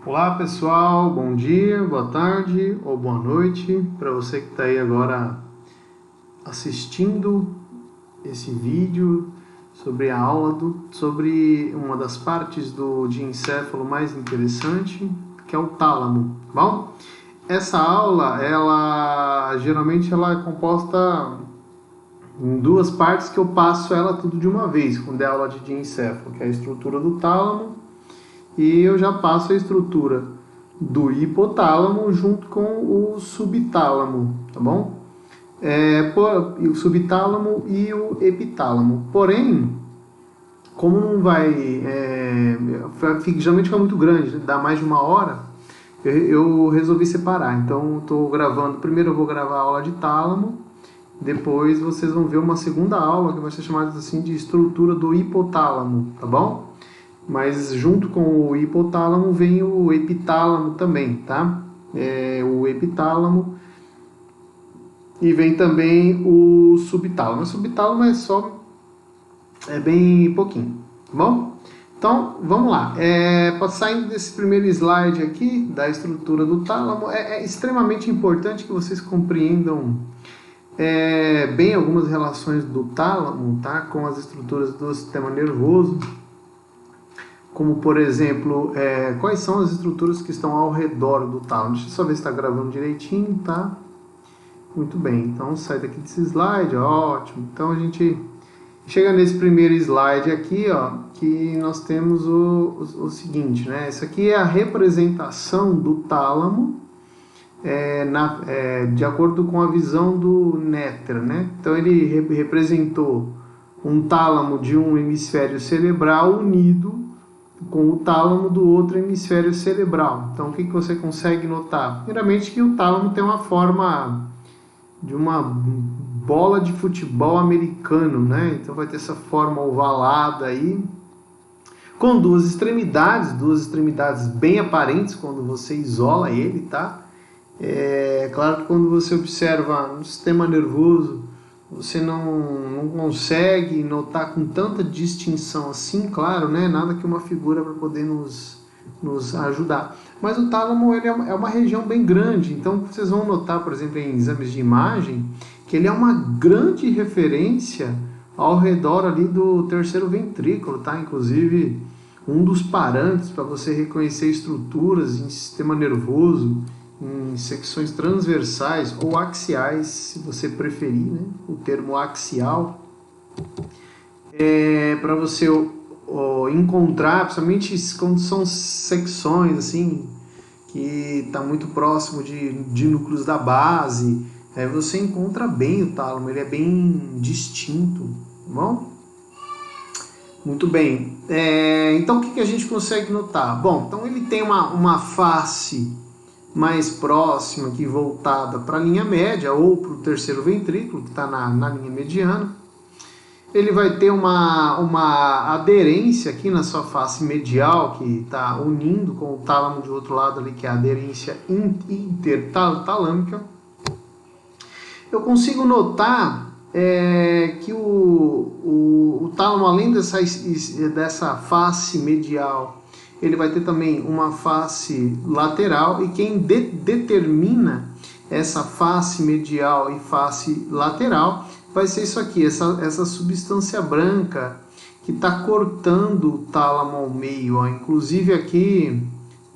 Olá pessoal, bom dia, boa tarde ou boa noite para você que está aí agora assistindo esse vídeo sobre a aula sobre uma das partes do diencéfalo mais interessante, que é o tálamo. Bom, essa aula geralmente ela é composta em duas partes que eu passo ela tudo de uma vez, quando é aula de diencéfalo, que é a estrutura do tálamo. E eu já passo a estrutura do hipotálamo junto com o subtálamo, tá bom? O subtálamo e o epitálamo. Porém, como não vai... geralmente fica muito grande, dá mais de uma hora, eu resolvi separar. Então, estou gravando... Primeiro eu vou gravar a aula de tálamo, depois vocês vão ver uma segunda aula que vai ser chamada assim de estrutura do hipotálamo, tá bom? Mas junto com o hipotálamo vem o epitálamo também, tá? O epitálamo e vem também o subtálamo. O subtálamo é bem pouquinho, tá bom? Então, vamos lá. Saindo desse primeiro slide aqui, da estrutura do tálamo, é extremamente importante que vocês compreendam bem algumas relações do tálamo, tá? Com as estruturas do sistema nervoso. Como, por exemplo, quais são as estruturas que estão ao redor do tálamo. Deixa eu só ver se está gravando direitinho, tá? Muito bem, então sai daqui desse slide, ótimo. Então a gente chega nesse primeiro slide aqui, ó, que nós temos o seguinte, né? Isso aqui é a representação do tálamo de acordo com a visão do Netter, né? Então ele representou um tálamo de um hemisfério cerebral unido com o tálamo do outro hemisfério cerebral. Então, o que você consegue notar? Primeiramente que o tálamo tem uma forma de uma bola de futebol americano, né? Então, vai ter essa forma ovalada aí, com duas extremidades bem aparentes quando você isola ele, tá? Claro que quando você observa no sistema nervoso, você não consegue notar com tanta distinção assim, claro, né? Nada que uma figura para poder nos ajudar. Mas o tálamo ele é uma região bem grande, então vocês vão notar, por exemplo, em exames de imagem, que ele é uma grande referência ao redor ali do terceiro ventrículo, tá? Inclusive, um dos parâmetros para você reconhecer estruturas em sistema nervoso, em secções transversais ou axiais, se você preferir, né? O termo axial, para você encontrar, principalmente quando são secções assim, que está muito próximo de núcleos da base, você encontra bem o tálamo, ele é bem distinto, tá bom? Muito bem, então o que a gente consegue notar? Bom, então ele tem uma face mais próxima, aqui voltada para a linha média ou para o terceiro ventrículo, que está na linha mediana. Ele vai ter uma aderência aqui na sua face medial, que está unindo com o tálamo de outro lado ali, que é a aderência intertalâmica. Eu consigo notar que o tálamo, além dessa face medial, ele vai ter também uma face lateral, e quem determina essa face medial e face lateral vai ser isso aqui, essa substância branca que está cortando o tálamo ao meio, ó. Inclusive aqui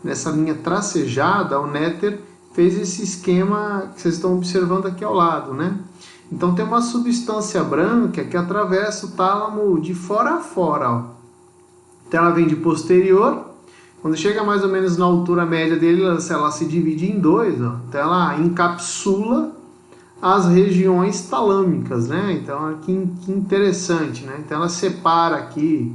nessa linha tracejada, o Netter fez esse esquema que vocês estão observando aqui ao lado, né? Então tem uma substância branca que atravessa o tálamo de fora a fora, ó. Então ela vem de posterior. Quando chega mais ou menos na altura média dele, ela se divide em dois, ó. Então ela encapsula as regiões talâmicas, né? Então que interessante, né? Então ela separa aqui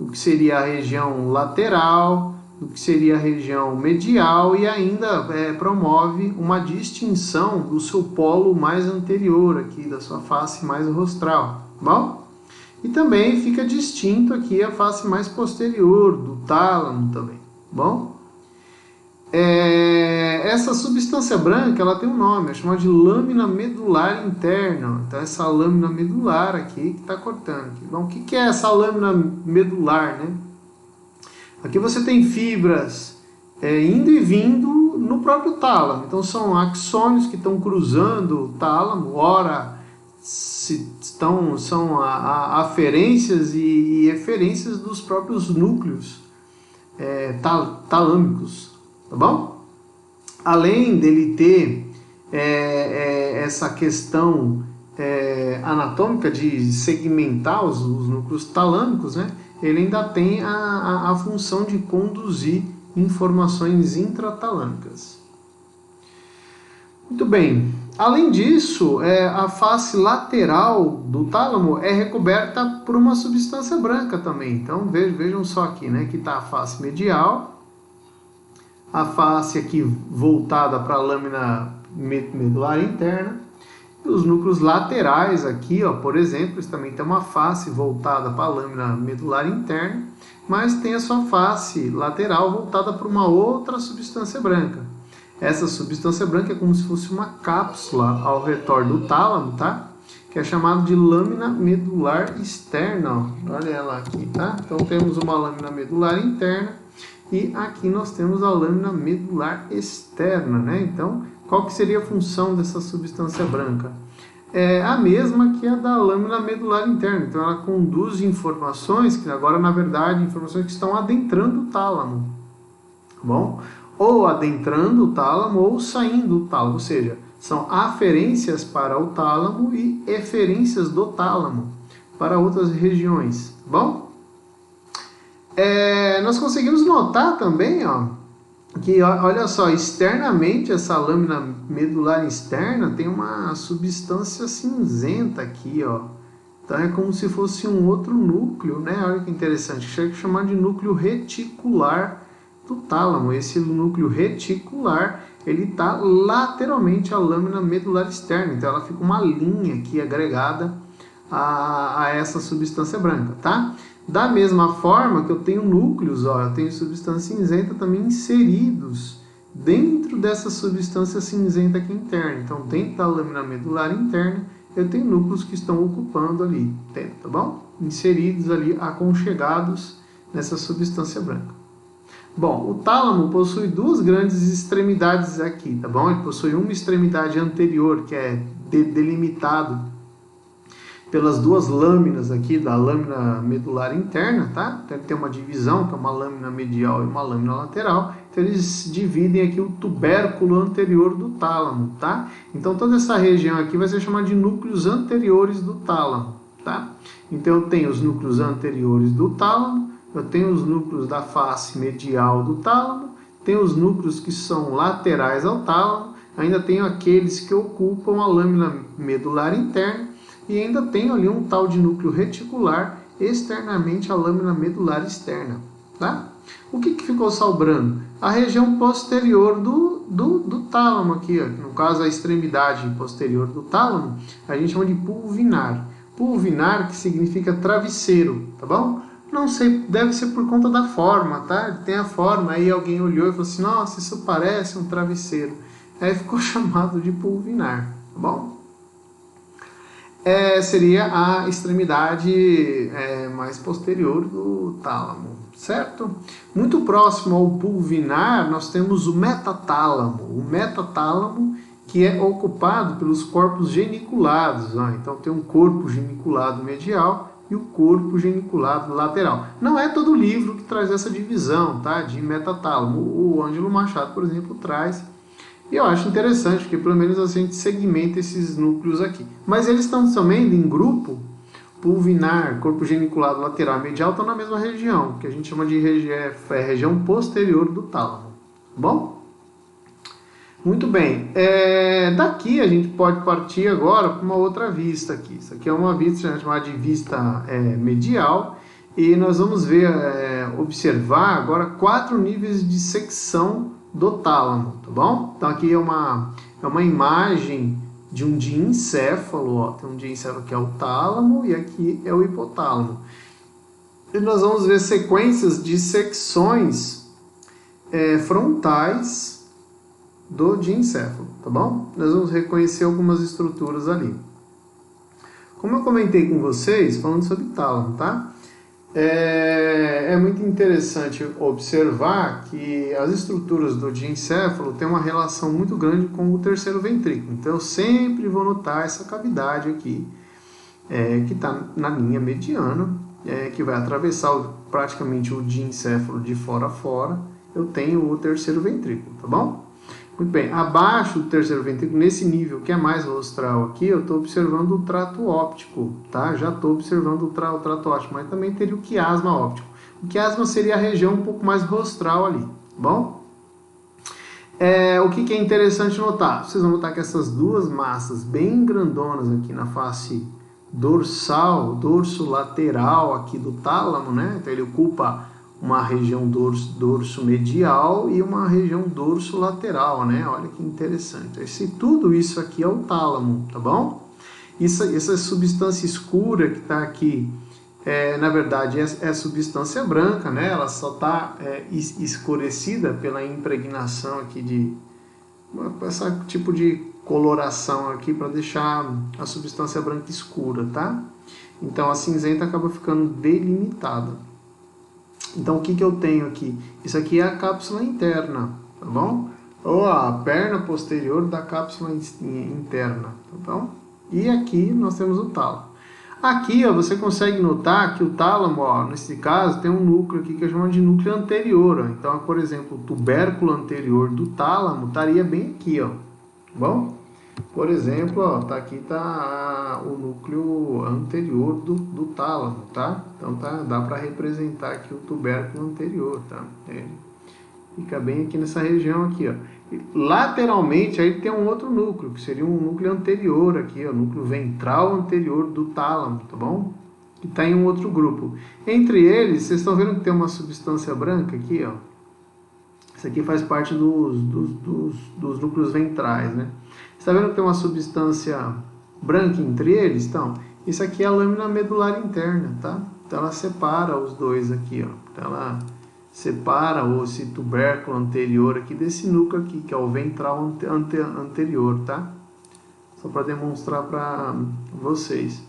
o que seria a região lateral, o que seria a região medial, e ainda promove uma distinção do seu polo mais anterior aqui, da sua face mais rostral, tá bom? E também fica distinto aqui a face mais posterior do tálamo também, bom? Essa substância branca, ela tem um nome, é chamada de lâmina medular interna. Então essa lâmina medular aqui que está cortando. Aqui. Bom, o que é essa lâmina medular, né? Aqui você tem fibras indo e vindo no próprio tálamo. Então são axônios que estão cruzando o tálamo, ora são aferências e eferências dos próprios núcleos talâmicos, tá bom? Além dele ter essa questão anatômica de segmentar os núcleos talâmicos, né? Ele ainda tem a função de conduzir informações intratalâmicas. Muito bem. Além disso, a face lateral do tálamo é recoberta por uma substância branca também. Então vejam só aqui, né, que está a face medial, a face aqui voltada para a lâmina medular interna, e os núcleos laterais aqui, ó, por exemplo, eles também tem uma face voltada para a lâmina medular interna, mas tem a sua face lateral voltada para uma outra substância branca. Essa substância branca é como se fosse uma cápsula ao redor do tálamo, tá? Que é chamada de lâmina medular externa, ó. Olha ela aqui, tá? Então temos uma lâmina medular interna e aqui nós temos a lâmina medular externa, né? Então, qual que seria a função dessa substância branca? É a mesma que a da lâmina medular interna. Então ela conduz informações que agora, na verdade, informações que estão adentrando o tálamo, tá bom? Ou adentrando o tálamo ou saindo do tálamo, ou seja, são aferências para o tálamo e eferências do tálamo para outras regiões, tá bom? Nós conseguimos notar também, ó, que, olha só, externamente essa lâmina medular externa tem uma substância cinzenta aqui, ó. Então é como se fosse um outro núcleo, né? Olha que interessante, chega a chamar de núcleo reticular do tálamo. Esse núcleo reticular, ele está lateralmente à lâmina medular externa, então ela fica uma linha aqui agregada a essa substância branca, tá? Da mesma forma que eu tenho núcleos, ó, eu tenho substância cinzenta também inseridos dentro dessa substância cinzenta aqui interna. Então, dentro da lâmina medular interna, eu tenho núcleos que estão ocupando ali, tá bom? Inseridos ali, aconchegados nessa substância branca. Bom, o tálamo possui duas grandes extremidades aqui, tá bom? Ele possui uma extremidade anterior, que é delimitado pelas duas lâminas aqui da lâmina medular interna, tá? Então ele tem uma divisão, que é uma lâmina medial e uma lâmina lateral. Então eles dividem aqui o tubérculo anterior do tálamo, tá? Então toda essa região aqui vai ser chamada de núcleos anteriores do tálamo, tá? Então eu tenho os núcleos anteriores do tálamo, eu tenho os núcleos da face medial do tálamo, tenho os núcleos que são laterais ao tálamo, ainda tenho aqueles que ocupam a lâmina medular interna, e ainda tenho ali um tal de núcleo reticular externamente à lâmina medular externa, tá? O que ficou sobrando? A região posterior do tálamo aqui, ó. No caso a extremidade posterior do tálamo, a gente chama de pulvinar. Pulvinar, que significa travesseiro, tá bom? Não sei, deve ser por conta da forma, tá? Tem a forma, aí alguém olhou e falou assim, nossa, isso parece um travesseiro. Aí ficou chamado de pulvinar, tá bom? Seria a extremidade mais posterior do tálamo, certo? Muito próximo ao pulvinar, nós temos o metatálamo. O metatálamo, que é ocupado pelos corpos geniculados. Ó. Então, tem um corpo geniculado medial e o corpo geniculado lateral. Não é todo livro que traz essa divisão, tá? De metatálamo. O Ângelo Machado, por exemplo, traz. E eu acho interessante, porque pelo menos a gente segmenta esses núcleos aqui. Mas eles estão também em grupo, pulvinar, corpo geniculado lateral e medial, estão na mesma região, que a gente chama de região posterior do tálamo. Bom? Muito bem. Daqui a gente pode partir agora para uma outra vista aqui. Isso aqui é uma vista chamada de vista medial. E nós vamos ver, observar agora 4 níveis de secção do tálamo, tá bom? Então aqui é uma imagem de um diencéfalo, ó. Tem um diencéfalo que é o tálamo e aqui é o hipotálamo. E nós vamos ver sequências de secções frontais do diencéfalo, tá bom? Nós vamos reconhecer algumas estruturas ali. Como eu comentei com vocês, falando sobre tálamo, tá? É muito interessante observar que as estruturas do diencéfalo têm uma relação muito grande com o terceiro ventrículo. Então, eu sempre vou notar essa cavidade aqui, que está na linha mediana, que vai atravessar praticamente o diencéfalo de fora a fora. Eu tenho o terceiro ventrículo, tá bom? Muito bem, abaixo do terceiro ventrículo, nesse nível que é mais rostral aqui, eu estou observando o trato óptico, tá? Já estou observando o trato óptico, mas também teria o quiasma óptico. O quiasma seria a região um pouco mais rostral ali, tá bom? O que é interessante notar? Vocês vão notar que essas duas massas bem grandonas aqui na face dorsal, dorso lateral aqui do tálamo, né? Então ele ocupa uma região dorso medial e uma região dorso lateral, né? Olha que interessante. Tudo isso aqui é o tálamo, tá bom? Essa substância escura que está aqui, na verdade, é substância branca, né? Ela só está escurecida pela impregnação aqui de esse tipo de coloração aqui para deixar a substância branca escura, tá? Então a cinzenta acaba ficando delimitada. Então, o que eu tenho aqui? Isso aqui é a cápsula interna, tá bom? Ou a perna posterior da cápsula interna, tá bom? E aqui nós temos o tálamo. Aqui, ó, você consegue notar que o tálamo, ó, nesse caso, tem um núcleo aqui que é chamado de núcleo anterior. Ó. Então, por exemplo, o tubérculo anterior do tálamo estaria bem aqui, ó, tá bom? Por exemplo, ó, aqui está o núcleo anterior do tálamo, tá? Então dá para representar aqui o tubérculo anterior, tá? Fica bem aqui nessa região aqui, ó. E, lateralmente aí tem um outro núcleo, que seria um núcleo anterior aqui, ó, núcleo ventral anterior do tálamo, tá bom? Que está em um outro grupo. Entre eles, vocês estão vendo que tem uma substância branca aqui, ó. Isso aqui faz parte dos núcleos ventrais, né? Você está vendo que tem uma substância branca entre eles? Então, isso aqui é a lâmina medular interna, tá? Então, ela separa os dois aqui, ó. Então, ela separa esse tubérculo anterior aqui desse núcleo aqui, que é o ventral anterior, tá? Só para demonstrar para vocês.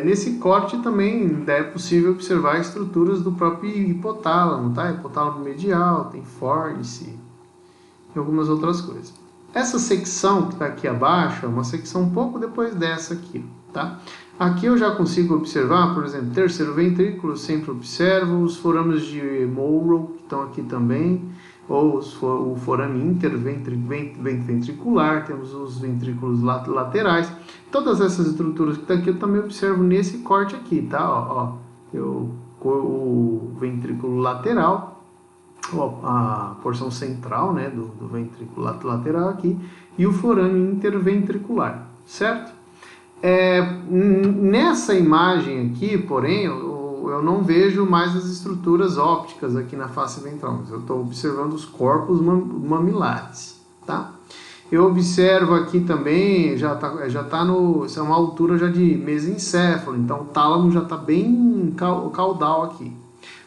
Nesse corte também é possível observar estruturas do próprio hipotálamo, tá? Hipotálamo medial, tem fórnice e algumas outras coisas. Essa secção que está aqui abaixo é uma secção um pouco depois dessa aqui, tá? Aqui eu já consigo observar, por exemplo, terceiro ventrículo, eu sempre observo, os forames de Monro, que estão aqui também, ou o forame interventricular, temos os ventrículos laterais. Todas essas estruturas que estão aqui eu também observo nesse corte aqui, tá? O ventrículo lateral, a porção central, né, do ventrículo lateral aqui, e o forame interventricular, certo? Nessa imagem aqui, porém, eu não vejo mais as estruturas ópticas aqui na face ventral, mas eu estou observando os corpos mamilares, tá? Eu observo aqui também, isso é uma altura já de mesencéfalo, então o tálamo já está bem caudal aqui.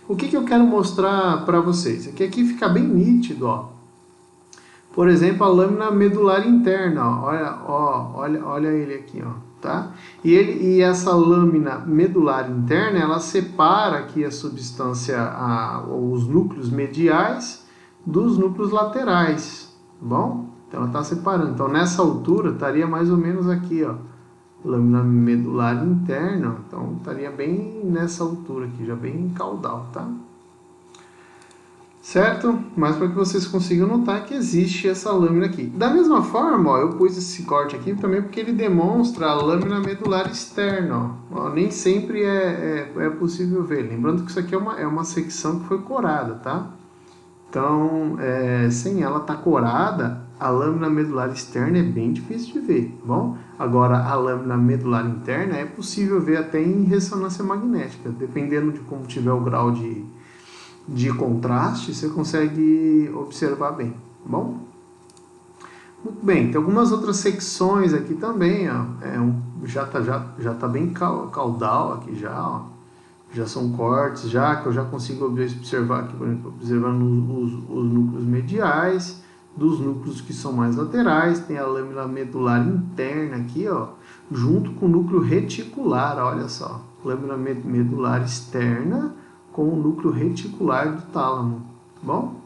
O que eu quero mostrar para vocês? Aqui fica bem nítido, ó. Por exemplo, a lâmina medular interna, ó. Olha ele aqui, ó, tá? E essa lâmina medular interna, ela separa aqui a substância, os núcleos mediais dos núcleos laterais, tá bom? Então ela está separando. Então nessa altura estaria mais ou menos aqui, ó, lâmina medular interna. Então estaria bem nessa altura aqui, já bem caudal, tá? Certo? Mas para que vocês consigam notar que existe essa lâmina aqui. Da mesma forma, ó, eu pus esse corte aqui também porque ele demonstra a lâmina medular externa. Ó. Nem sempre é possível ver. Lembrando que isso aqui é uma secção que foi corada, tá? Então, sem ela estar corada, a lâmina medular externa é bem difícil de ver, tá bom? Agora, a lâmina medular interna é possível ver até em ressonância magnética. Dependendo de como tiver o grau de contraste, você consegue observar bem, tá bom? Muito bem, tem algumas outras secções aqui também, ó. Já tá bem caudal aqui já, ó. Já são cortes, já que eu já consigo observar aqui, por exemplo, observando os núcleos mediais, dos núcleos que são mais laterais, tem a lâmina medular interna aqui, ó, junto com o núcleo reticular, olha só. lâmina medular externa com o núcleo reticular do tálamo, tá bom?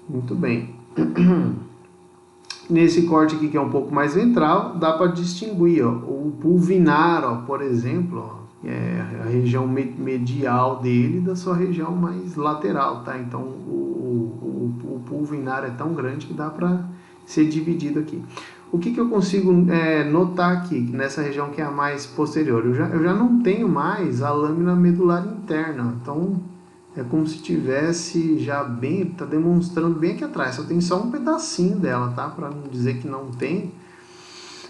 Muito bem. Nesse corte aqui, que é um pouco mais ventral, dá para distinguir, ó, o pulvinar, ó, por exemplo, ó, é a região medial dele da sua região mais lateral, tá? Então, o pulvinar é tão grande que dá para ser dividido aqui. O que eu consigo notar aqui, nessa região que é a mais posterior? Eu já não tenho mais a lâmina medular interna, então é como se tivesse já bem, tá demonstrando bem aqui atrás, só tem só um pedacinho dela, tá? Para não dizer que não tem.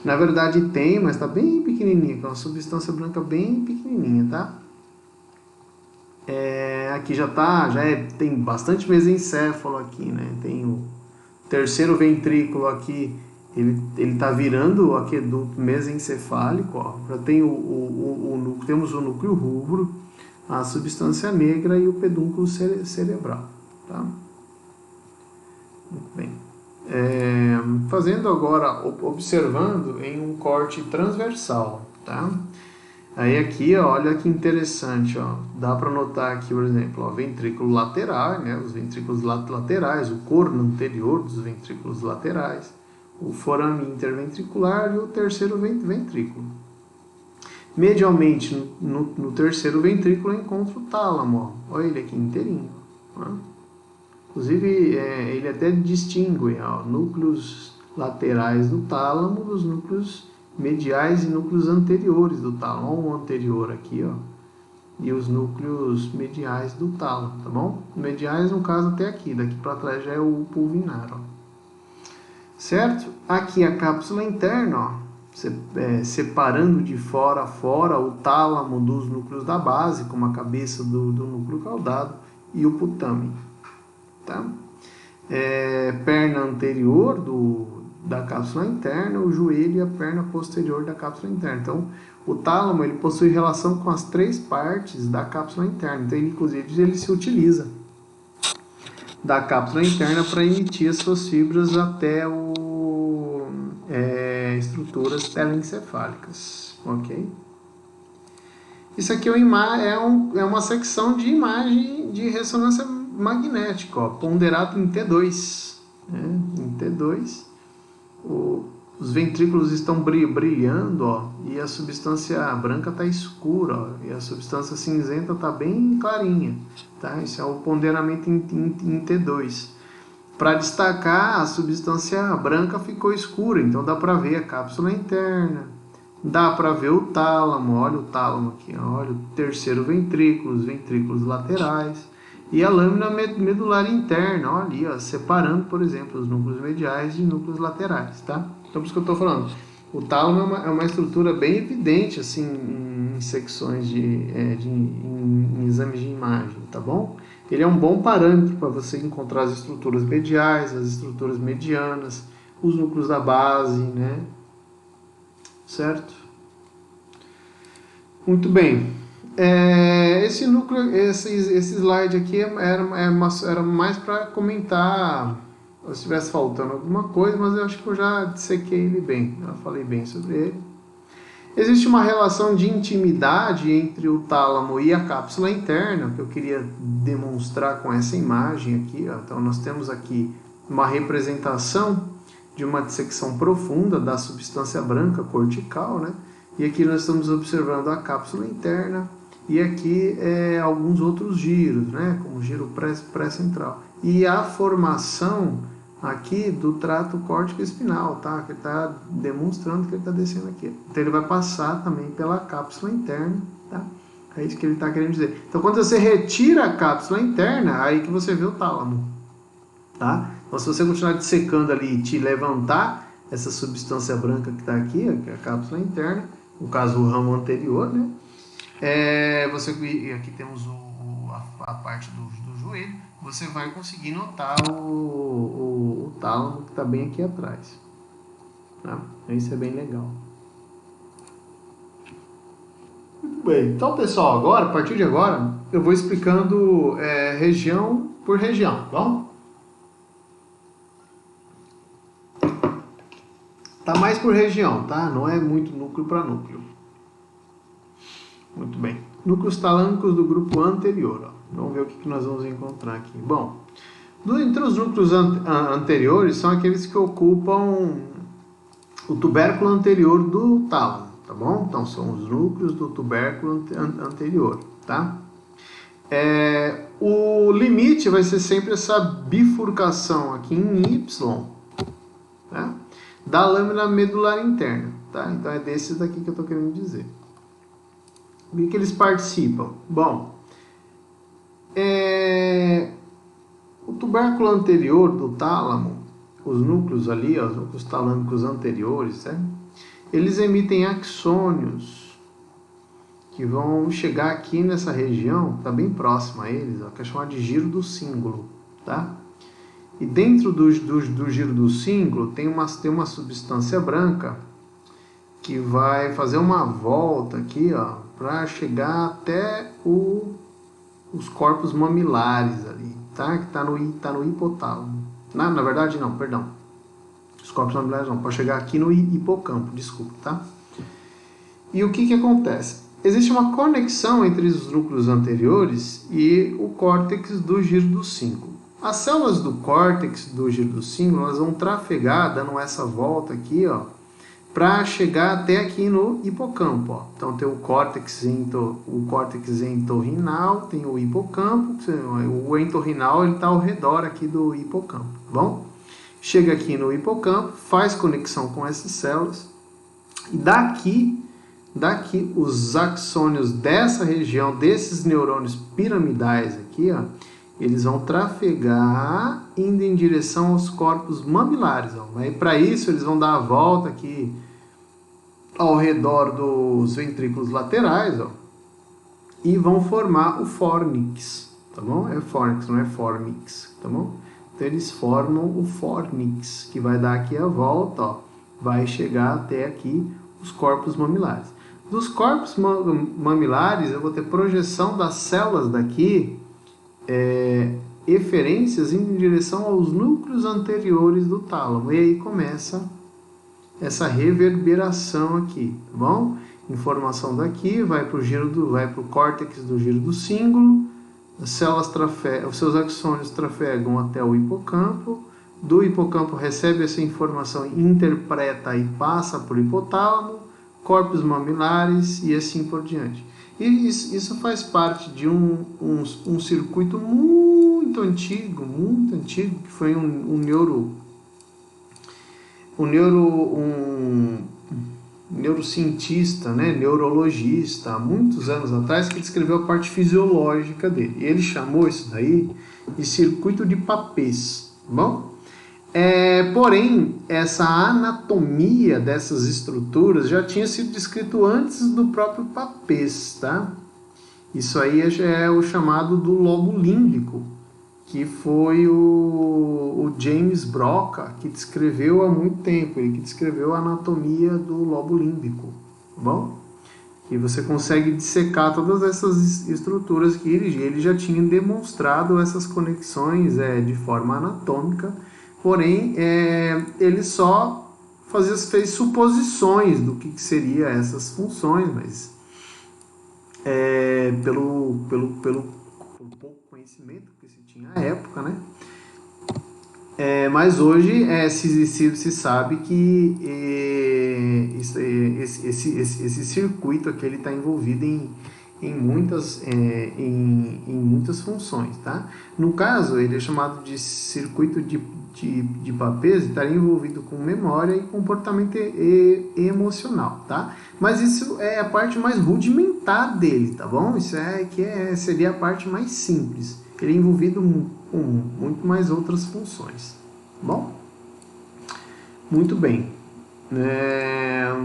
Na verdade tem, mas tá bem pequenininha, é uma substância branca bem pequenininha, tá? Aqui tem bastante mesencéfalo aqui, né? Tem o terceiro ventrículo aqui, ele tá virando o aqueduto mesencefálico, ó. Já tem temos o núcleo rubro, a substância negra e o pedúnculo cerebral, tá? Muito bem. Fazendo agora, observando em um corte transversal, tá? Aí aqui, ó, olha que interessante, ó, dá para notar aqui, por exemplo, ó, ventrículo lateral, né, os ventrículos laterais, o corno anterior dos ventrículos laterais, o forame interventricular e o terceiro ventrículo. Medialmente, no terceiro ventrículo, eu encontro o tálamo, ó, olha ele aqui inteirinho, ó. Inclusive, ele até distingue, ó, núcleos laterais do tálamo dos núcleos mediais e núcleos anteriores do tálamo. Olha o anterior aqui, ó, e os núcleos mediais do tálamo, tá bom? Mediais, no caso, até aqui, daqui para trás já é o pulvinar, ó. Certo? Aqui a cápsula interna, ó, separando de fora a fora o tálamo dos núcleos da base, como a cabeça do núcleo caudado e o putame. Tá? Perna anterior da cápsula interna, o joelho e a perna posterior da cápsula interna. Então, o tálamo ele possui relação com as três partes da cápsula interna. Então, inclusive, ele se utiliza da cápsula interna para emitir as suas fibras até estruturas telencefálicas. Ok? Isso aqui é uma secção de imagem de ressonância magnética, ó, ponderado em T2. Né? Em T2, os ventrículos estão brilhando, ó, e a substância branca está escura, ó, e a substância cinzenta está bem clarinha. Tá? Isso é o ponderamento em T2. Para destacar, a substância branca ficou escura, então dá para ver a cápsula interna, dá para ver o tálamo, olha o tálamo aqui, olha o terceiro ventrículo, os ventrículos laterais, e a lâmina medular interna, olha ali, ó, separando, por exemplo, os núcleos mediais de núcleos laterais, tá? Então, por isso que eu estou falando, o tálamo é uma estrutura bem evidente, assim, em secções em exames de imagem, tá bom? Ele é um bom parâmetro para você encontrar as estruturas mediais, as estruturas medianas, os núcleos da base, né? Certo? Muito bem. Esse núcleo, esse slide aqui era mais para comentar se estivesse faltando alguma coisa, mas eu acho que eu já dissequei ele bem, já falei bem sobre ele. Existe uma relação de intimidade entre o tálamo e a cápsula interna, que eu queria demonstrar com essa imagem aqui, ó. Então, nós temos aqui uma representação de uma dissecção profunda da substância branca cortical, né? E aqui nós estamos observando a cápsula interna e aqui alguns outros giros, né? Como o giro pré-central. E a formação aqui do trato córtico espinal, tá? Que está demonstrando que ele está descendo aqui. Então ele vai passar também pela cápsula interna, tá? É isso que ele está querendo dizer. Então quando você retira a cápsula interna, aí que você vê o tálamo, tá? Então se você continuar dissecando ali e te levantar essa substância branca que está aqui, que é a cápsula interna, no caso o ramo anterior, né? Aqui temos a parte do joelho, você vai conseguir notar o tálamo que está bem aqui atrás. Tá? Isso é bem legal. Muito bem. Então, pessoal, agora, a partir de agora, eu vou explicando região por região, tá bom? Tá mais por região, tá? Não é muito núcleo para núcleo. Muito bem. Núcleos talâmicos do grupo anterior. Ó. Vamos ver o que nós vamos encontrar aqui. Bom, entre os núcleos anteriores são aqueles que ocupam o tubérculo anterior do tálamo, tá bom? Então são os núcleos do tubérculo anterior, tá? O limite vai ser sempre essa bifurcação aqui em Y, tá? Da lâmina medular interna, tá? Então é desses daqui que eu estou querendo dizer. O que eles participam? Bom, o tubérculo anterior do tálamo, os núcleos ali, ó, os núcleos talâmicos anteriores, certo? Eles emitem axônios que vão chegar aqui nessa região, está bem próximo a eles, ó, que é chamado de giro do cíngulo, tá? E dentro do giro do cíngulo tem uma substância branca que vai fazer uma volta aqui, ó, para chegar até os corpos mamilares ali, tá? Que tá no hipotálamo. Na verdade, não, perdão. Os corpos mamilares não, para chegar aqui no hipocampo, desculpa, tá? E o que acontece? Existe uma conexão entre os núcleos anteriores e o córtex do giro do cíngulo. As células do córtex do giro do cíngulo, elas vão trafegar, dando essa volta aqui, ó, para chegar até aqui no hipocampo. Ó. Então tem o córtex entorrinal, tem o hipocampo, o entorrinal está ao redor aqui do hipocampo, tá bom? Chega aqui no hipocampo, faz conexão com essas células, e daqui os axônios dessa região, desses neurônios piramidais aqui, ó, eles vão trafegar indo em direção aos corpos mamilares. E para isso eles vão dar a volta aqui ao redor dos ventrículos laterais, ó, e vão formar o fórnix, tá bom? É fórnix, não é formix, tá bom? Então eles formam o fórnix, que vai dar aqui a volta, ó, vai chegar até aqui os corpos mamilares. Dos corpos mamilares eu vou ter projeção das células daqui, eferências indo em direção aos núcleos anteriores do tálamo. E aí começa essa reverberação aqui, tá bom? Informação daqui vai para o córtex do giro do cíngulo, as células os seus axônios trafegam até o hipocampo, do hipocampo recebe essa informação, interpreta e passa para o hipotálamo, corpos mamilares e assim por diante. E isso faz parte de um circuito muito antigo, que foi um neurocientista, né, neurologista, há muitos anos atrás, que descreveu a parte fisiológica dele. E ele chamou isso daí de circuito de Papez, tá bom? Porém, essa anatomia dessas estruturas já tinha sido descrito antes do próprio Papez, tá? Isso aí é o chamado do lobo límbico, que foi o James Broca, que descreveu há muito tempo, ele que descreveu a anatomia do lobo límbico, tá bom? E você consegue dissecar todas essas estruturas que ele já tinha demonstrado essas conexões de forma anatômica, porém ele só fez suposições do que seriam essas funções, mas pelo pouco conhecimento que se tinha à época, né? Mas hoje se sabe que esse circuito aqui está envolvido em muitas funções, tá? No caso, ele é chamado de circuito de Papez, estaria envolvido com memória e comportamento emocional, tá? Mas isso é a parte mais rudimentar dele, tá bom? Isso seria a parte mais simples. Ele é envolvido com muito mais outras funções, tá bom? Muito bem.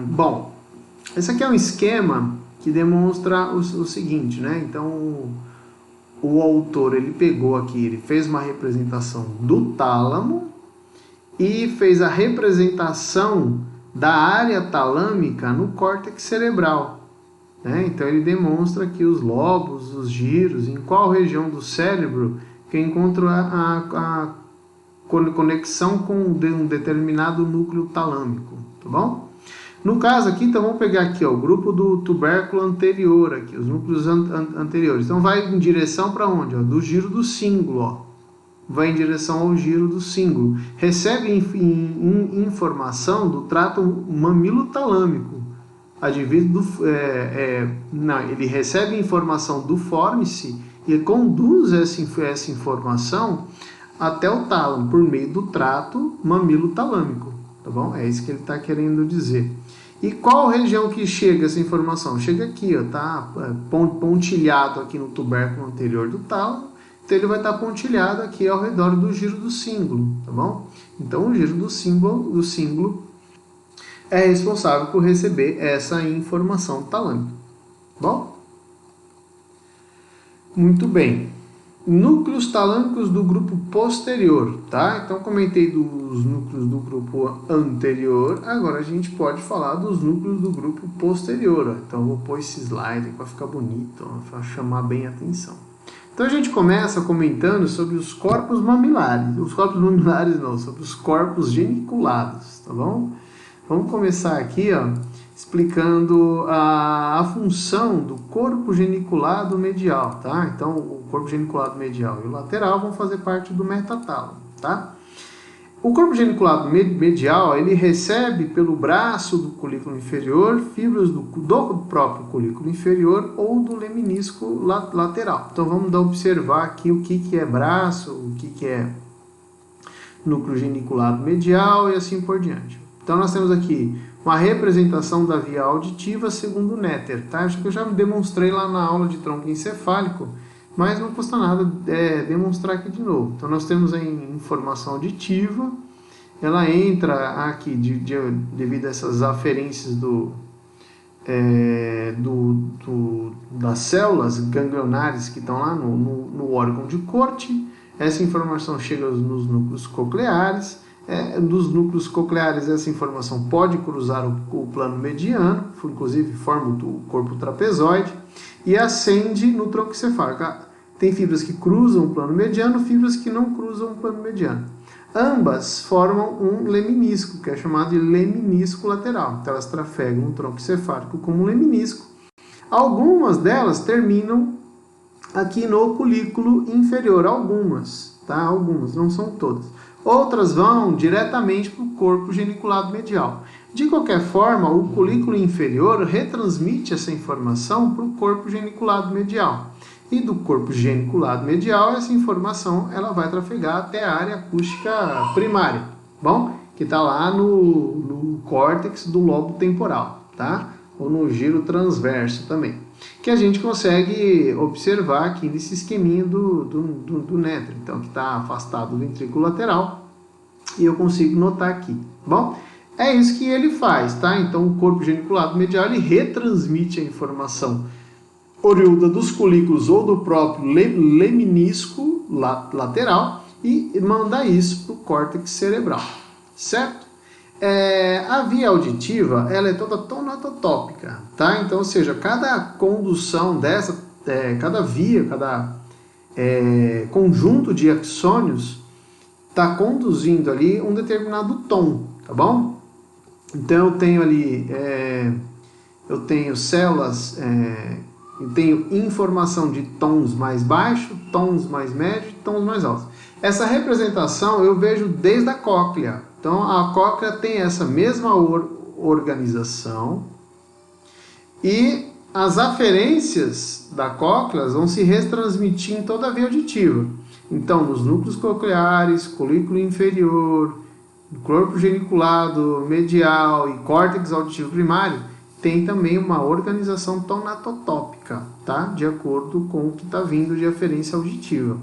Bom, esse aqui é um esquema que demonstra o seguinte, né? Então, o autor, ele pegou aqui, ele fez uma representação do tálamo e fez a representação da área talâmica no córtex cerebral, né? Então ele demonstra que os lobos, os giros, em qual região do cérebro que encontra a conexão com um determinado núcleo talâmico, tá bom? No caso aqui, então vamos pegar aqui, ó, o grupo do tubérculo anterior, aqui, os núcleos anteriores. Então vai em direção para onde? Ó, do giro do cíngulo, ó. Vai em direção ao giro do cíngulo. Recebe informação do trato mamilo-talâmico. Advindo não, ele recebe informação do fórnice e conduz essa informação até o tálamo por meio do trato mamilo-talâmico, tá bom? É isso que ele está querendo dizer. E qual região que chega essa informação? Chega aqui, ó, tá pontilhado aqui no tubérculo anterior do tálamo, então ele vai estar pontilhado aqui ao redor do giro do cíngulo, tá bom? Então o giro do cíngulo é responsável por receber essa informação talâmica, tá bom? Muito bem. Núcleos talâmicos do grupo posterior, tá? Então comentei dos núcleos do grupo anterior, agora a gente pode falar dos núcleos do grupo posterior, ó. Então eu vou pôr esse slide para ficar bonito, para chamar bem a atenção. Então a gente começa comentando sobre os corpos mamilares, sobre os corpos geniculados, tá bom? Vamos começar aqui, ó, explicando a função do corpo geniculado medial, tá? Então, o corpo geniculado medial e o lateral vão fazer parte do metatálamo, tá? O corpo geniculado medial, ele recebe pelo braço do colículo inferior fibras do próprio colículo inferior ou do leminisco lateral. Então, vamos observar aqui o que é braço, o que é núcleo geniculado medial e assim por diante. Então, nós temos aqui uma representação da via auditiva segundo o Netter, tá? Acho que eu já demonstrei lá na aula de tronco encefálico, mas não custa nada demonstrar aqui de novo. Então, nós temos a informação auditiva, ela entra aqui devido a essas aferências das células ganglionares que estão lá no órgão de Corte. Essa informação chega nos núcleos cocleares. Dos núcleos cocleares, essa informação pode cruzar o plano mediano, inclusive forma o corpo trapezoide, e ascende no tronco encefálico. Tem fibras que cruzam o plano mediano, fibras que não cruzam o plano mediano. Ambas formam um leminisco, que é chamado de leminisco lateral. Então elas trafegam o tronco encefálico como um leminisco. Algumas delas terminam aqui no colículo inferior, algumas, tá? Algumas, não são todas. Outras vão diretamente para o corpo geniculado medial. De qualquer forma, o colículo inferior retransmite essa informação para o corpo geniculado medial. E do corpo geniculado medial, essa informação ela vai trafegar até a área acústica primária, bom? Que está lá no córtex do lobo temporal, tá? Ou no giro transverso também. Que a gente consegue observar aqui nesse esqueminha do Netter, então que está afastado do ventrículo lateral, e eu consigo notar aqui, bom? É isso que ele faz, tá? Então o corpo geniculado medial ele retransmite a informação oriunda dos colículos ou do próprio leminisco lateral e manda isso para o córtex cerebral, certo? A via auditiva ela é toda tonototópica, tá? Então, ou seja, cada condução dessa, cada via, cada conjunto de axônios está conduzindo ali um determinado tom, tá bom? Então, eu tenho ali, eu tenho células, eu tenho informação de tons mais baixos, tons mais médios e tons mais altos. Essa representação eu vejo desde a cóclea. Então, a cóclea tem essa mesma organização e as aferências da cóclea vão se retransmitir em toda a via auditiva. Então, nos núcleos cocleares, colículo inferior, corpo geniculado medial e córtex auditivo primário, tem também uma organização tonatotópica, tá? De acordo com o que está vindo de aferência auditiva,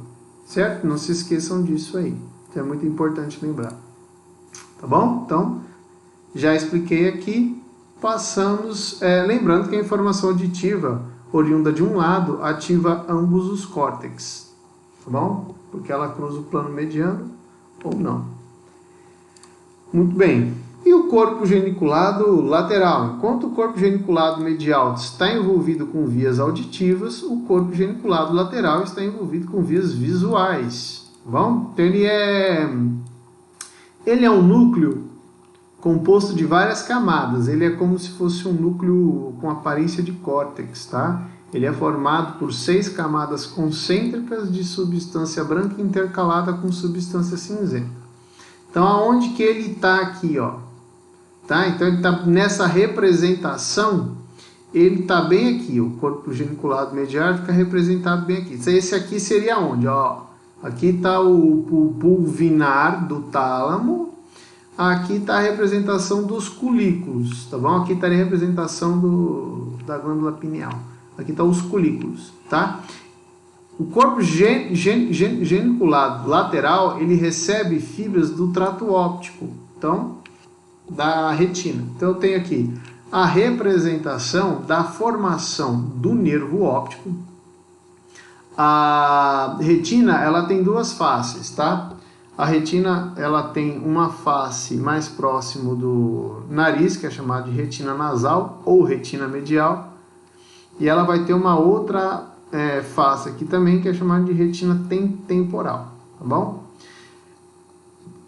certo? Não se esqueçam disso aí, isso é muito importante lembrar. Tá bom? Então, já expliquei aqui, passamos, lembrando que a informação auditiva oriunda de um lado ativa ambos os córtex, tá bom? Porque ela cruza o plano mediano ou não. Muito bem. E o corpo geniculado lateral? Enquanto o corpo geniculado medial está envolvido com vias auditivas, o corpo geniculado lateral está envolvido com vias visuais, tá bom? Então, ele é um núcleo composto de várias camadas. Ele é como se fosse um núcleo com aparência de córtex, tá? Ele é formado por 6 camadas concêntricas de substância branca intercalada com substância cinzenta. Então, aonde que ele está aqui, ó? Tá? Então, ele está nessa representação, ele está bem aqui. O corpo geniculado medial fica representado bem aqui. Esse aqui seria onde? Ó, aqui está o pulvinar do tálamo. Aqui está a representação dos colículos, tá bom? Aqui está a representação da glândula pineal. Aqui estão os colículos, tá? O corpo geniculado lateral, ele recebe fibras do trato óptico, então, da retina. Então, eu tenho aqui a representação da formação do nervo óptico. A retina, ela tem 2 faces, tá? A retina, ela tem uma face mais próximo do nariz, que é chamada de retina nasal ou retina medial. E ela vai ter uma outra face aqui também, que é chamada de retina temporal, tá bom?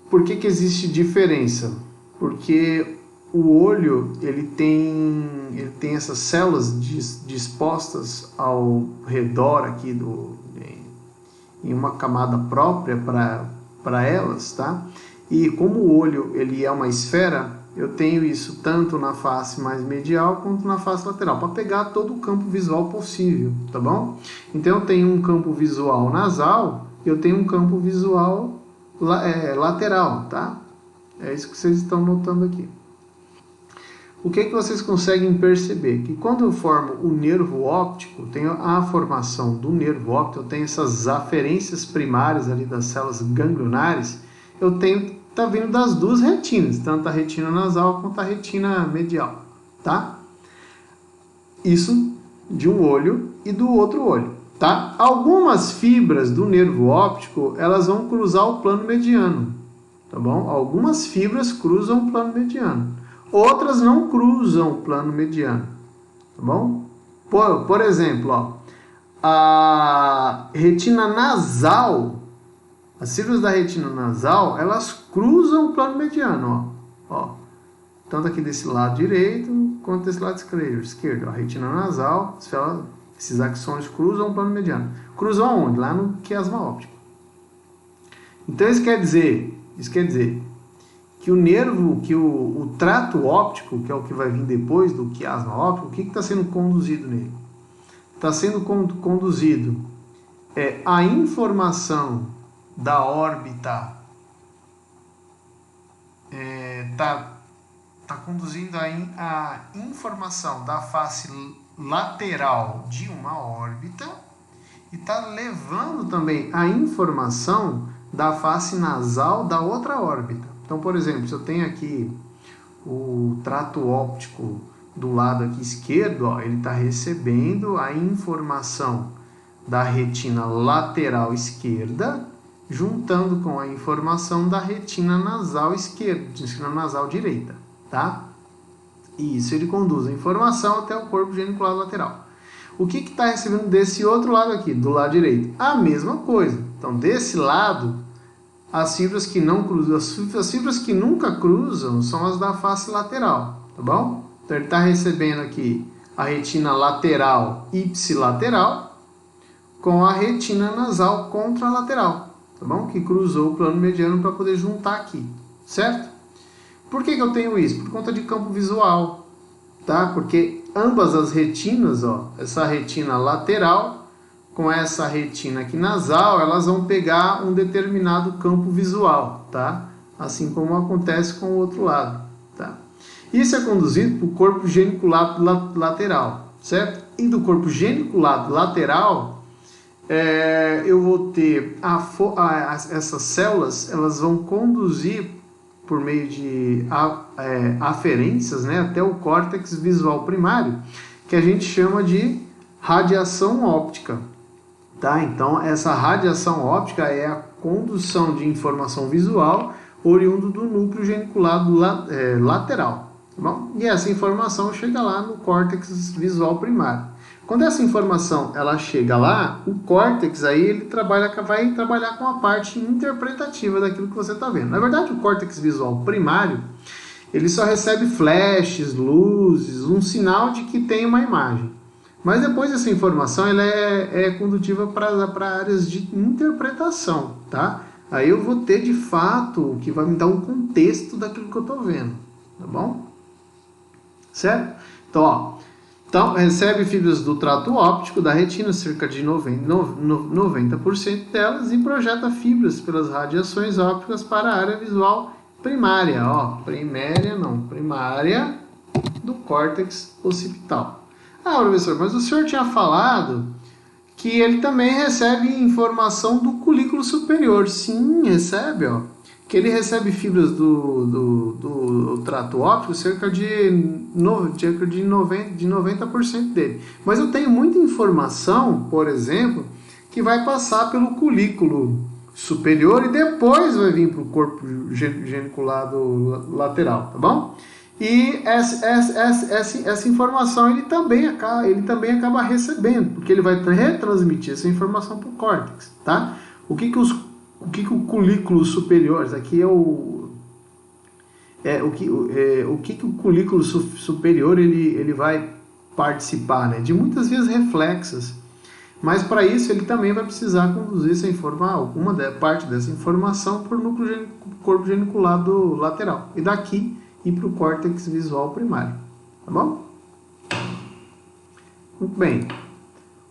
Por que existe diferença? Porque o olho, ele tem essas células dispostas ao redor aqui, em uma camada própria para elas, tá? E como o olho, ele é uma esfera, eu tenho isso tanto na face mais medial quanto na face lateral, para pegar todo o campo visual possível, tá bom? Então, eu tenho um campo visual nasal, eu tenho um campo visual lateral, tá? É isso que vocês estão notando aqui. O que vocês conseguem perceber? Que quando eu formo o nervo óptico, tenho a formação do nervo óptico, eu tenho essas aferências primárias ali das células ganglionares, eu tenho tá vindo das 2 retinas, tanto a retina nasal quanto a retina medial, tá? Isso de um olho e do outro olho, tá? Algumas fibras do nervo óptico, elas vão cruzar o plano mediano, tá bom? Algumas fibras cruzam o plano mediano, outras não cruzam o plano mediano, tá bom? Por exemplo, ó, a retina nasal, as fibras da retina nasal, elas cruzam o plano mediano, ó. Tanto aqui desse lado direito, quanto desse lado esquerdo. A retina nasal, esses axônios cruzam o plano mediano. Cruzam aonde? Lá no quiasma óptico. Então, isso quer dizer que o nervo, que o trato óptico, que é o que vai vir depois do quiasma óptico, o que está sendo conduzido nele? Está sendo conduzido a informação da órbita, tá conduzindo a informação da face lateral de uma órbita e está levando também a informação da face nasal da outra órbita. Então, por exemplo, se eu tenho aqui o trato óptico do lado aqui esquerdo, ó, ele está recebendo a informação da retina lateral esquerda, juntando com a informação da retina nasal esquerda, retina nasal direita, tá? E isso ele conduz a informação até o corpo geniculado lateral. O que está recebendo desse outro lado aqui, do lado direito? A mesma coisa. Então, desse lado, as fibras que não cruzam, as fibras que nunca cruzam são as da face lateral, tá bom? Então, ele está recebendo aqui a retina lateral ipsilateral com a retina nasal contralateral, tá bom? Que cruzou o plano mediano para poder juntar aqui, certo? Por que eu tenho isso? Por conta de campo visual, tá? Porque ambas as retinas, ó, essa retina lateral com essa retina aqui nasal, elas vão pegar um determinado campo visual, tá? Assim como acontece com o outro lado, tá? Isso é conduzido para o corpo geniculado lateral, certo? E do corpo geniculado lateral, eu vou ter essas células, elas vão conduzir por meio de aferências, né, até o córtex visual primário, que a gente chama de radiação óptica, tá? Então, essa radiação óptica é a condução de informação visual oriundo do núcleo geniculado lateral, tá bom? E essa informação chega lá no córtex visual primário. Quando essa informação ela chega lá, o córtex aí ele vai trabalhar com a parte interpretativa daquilo que você está vendo. Na verdade, o córtex visual primário ele só recebe flashes, luzes, um sinal de que tem uma imagem. Mas depois essa informação ela é condutiva para áreas de interpretação, tá? Aí eu vou ter de fato o que vai me dar um contexto daquilo que eu estou vendo, tá bom? Certo? Então, recebe fibras do trato óptico da retina, cerca de 90% delas, e projeta fibras pelas radiações ópticas para a área visual primária, primária do córtex occipital. Ah, professor, mas o senhor tinha falado que ele também recebe informação do colículo superior. Sim, recebe, que ele recebe fibras do trato óptico, cerca de 90% dele. Mas eu tenho muita informação, por exemplo, que vai passar pelo colículo superior e depois vai vir para o corpo geniculado lateral, tá bom? E essa informação ele também acaba recebendo, porque ele vai retransmitir essa informação para o córtex, tá? O que o colículo superior, isso aqui o que o colículo superior ele vai participar, né? De muitas vezes reflexas, mas para isso ele também vai precisar conduzir alguma parte dessa informação para o núcleo corpo geniculado lateral e daqui ir para o córtex visual primário, tá bom? Muito bem.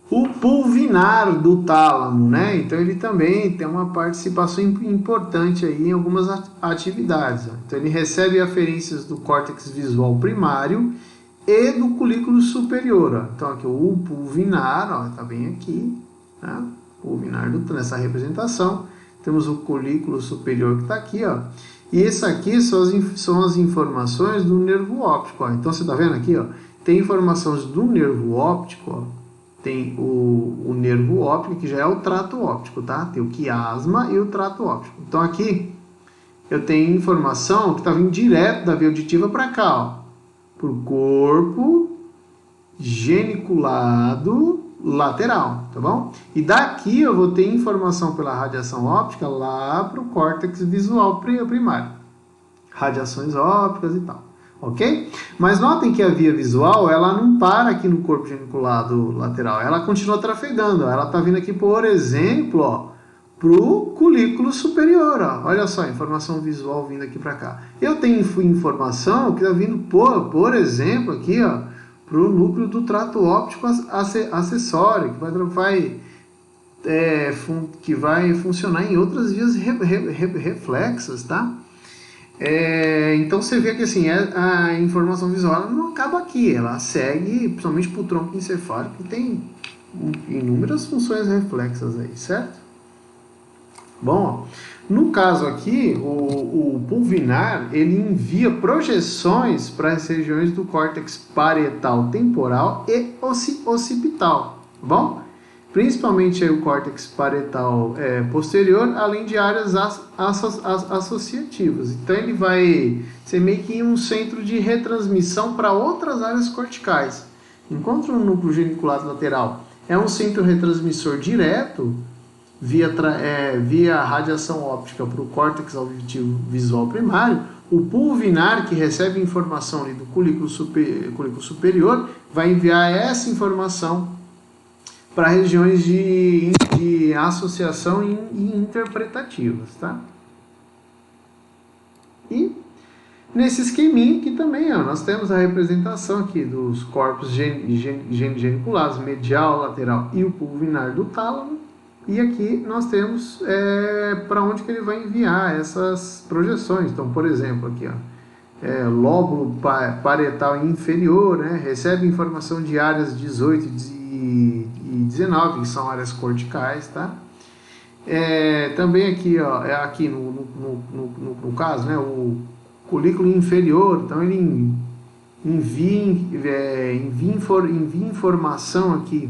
O pulvinar do tálamo, né? Então ele também tem uma participação importante aí em algumas atividades. Então ele recebe aferências do córtex visual primário e do colículo superior. Então aqui o pulvinar, está bem aqui, né? Pulvinar nessa representação. Temos o colículo superior que está aqui, E esse aqui são as informações do nervo óptico. Então você está vendo aqui, tem informações do nervo óptico, tem o nervo óptico, que já é o trato óptico, tá? Tem o quiasma e o trato óptico. Então aqui eu tenho informação que está vindo direto da veia auditiva para cá, para o corpo geniculado lateral, tá bom? E daqui eu vou ter informação pela radiação óptica lá para o córtex visual primário. Radiações ópticas e tal, ok? Mas notem que a via visual, ela não para aqui no corpo geniculado lateral, ela continua trafegando, ela está vindo aqui, por exemplo, para o colículo superior, olha só, informação visual vindo aqui para cá. Eu tenho informação que está vindo, por exemplo, aqui, para o núcleo do trato óptico acessório, que vai funcionar em outras vias reflexas, tá? Então você vê que assim, a informação visual não acaba aqui, ela segue principalmente para o tronco encefálico, que tem inúmeras funções reflexas aí, certo? Bom, no caso aqui, o pulvinar, ele envia projeções para as regiões do córtex parietal temporal e occipital, tá bom? Principalmente aí o córtex parietal posterior, além de áreas associativas. Então ele vai ser meio que um centro de retransmissão para outras áreas corticais. Enquanto o núcleo geniculado lateral é um centro retransmissor direto, via radiação óptica para o córtex auditivo visual primário, o pulvinar, que recebe informação ali do colículo superior, vai enviar essa informação para regiões de associação e interpretativas, tá? E nesse esqueminha aqui também, nós temos a representação aqui dos corpos geniculados, medial, lateral e o pulvinar do tálamo. E aqui nós temos para onde que ele vai enviar essas projeções. Então, por exemplo, aqui, lóbulo parietal inferior, né, recebe informação de áreas 18 e 19, que são áreas corticais, tá? Também aqui, aqui no caso, né, o colículo inferior, então ele envia informação aqui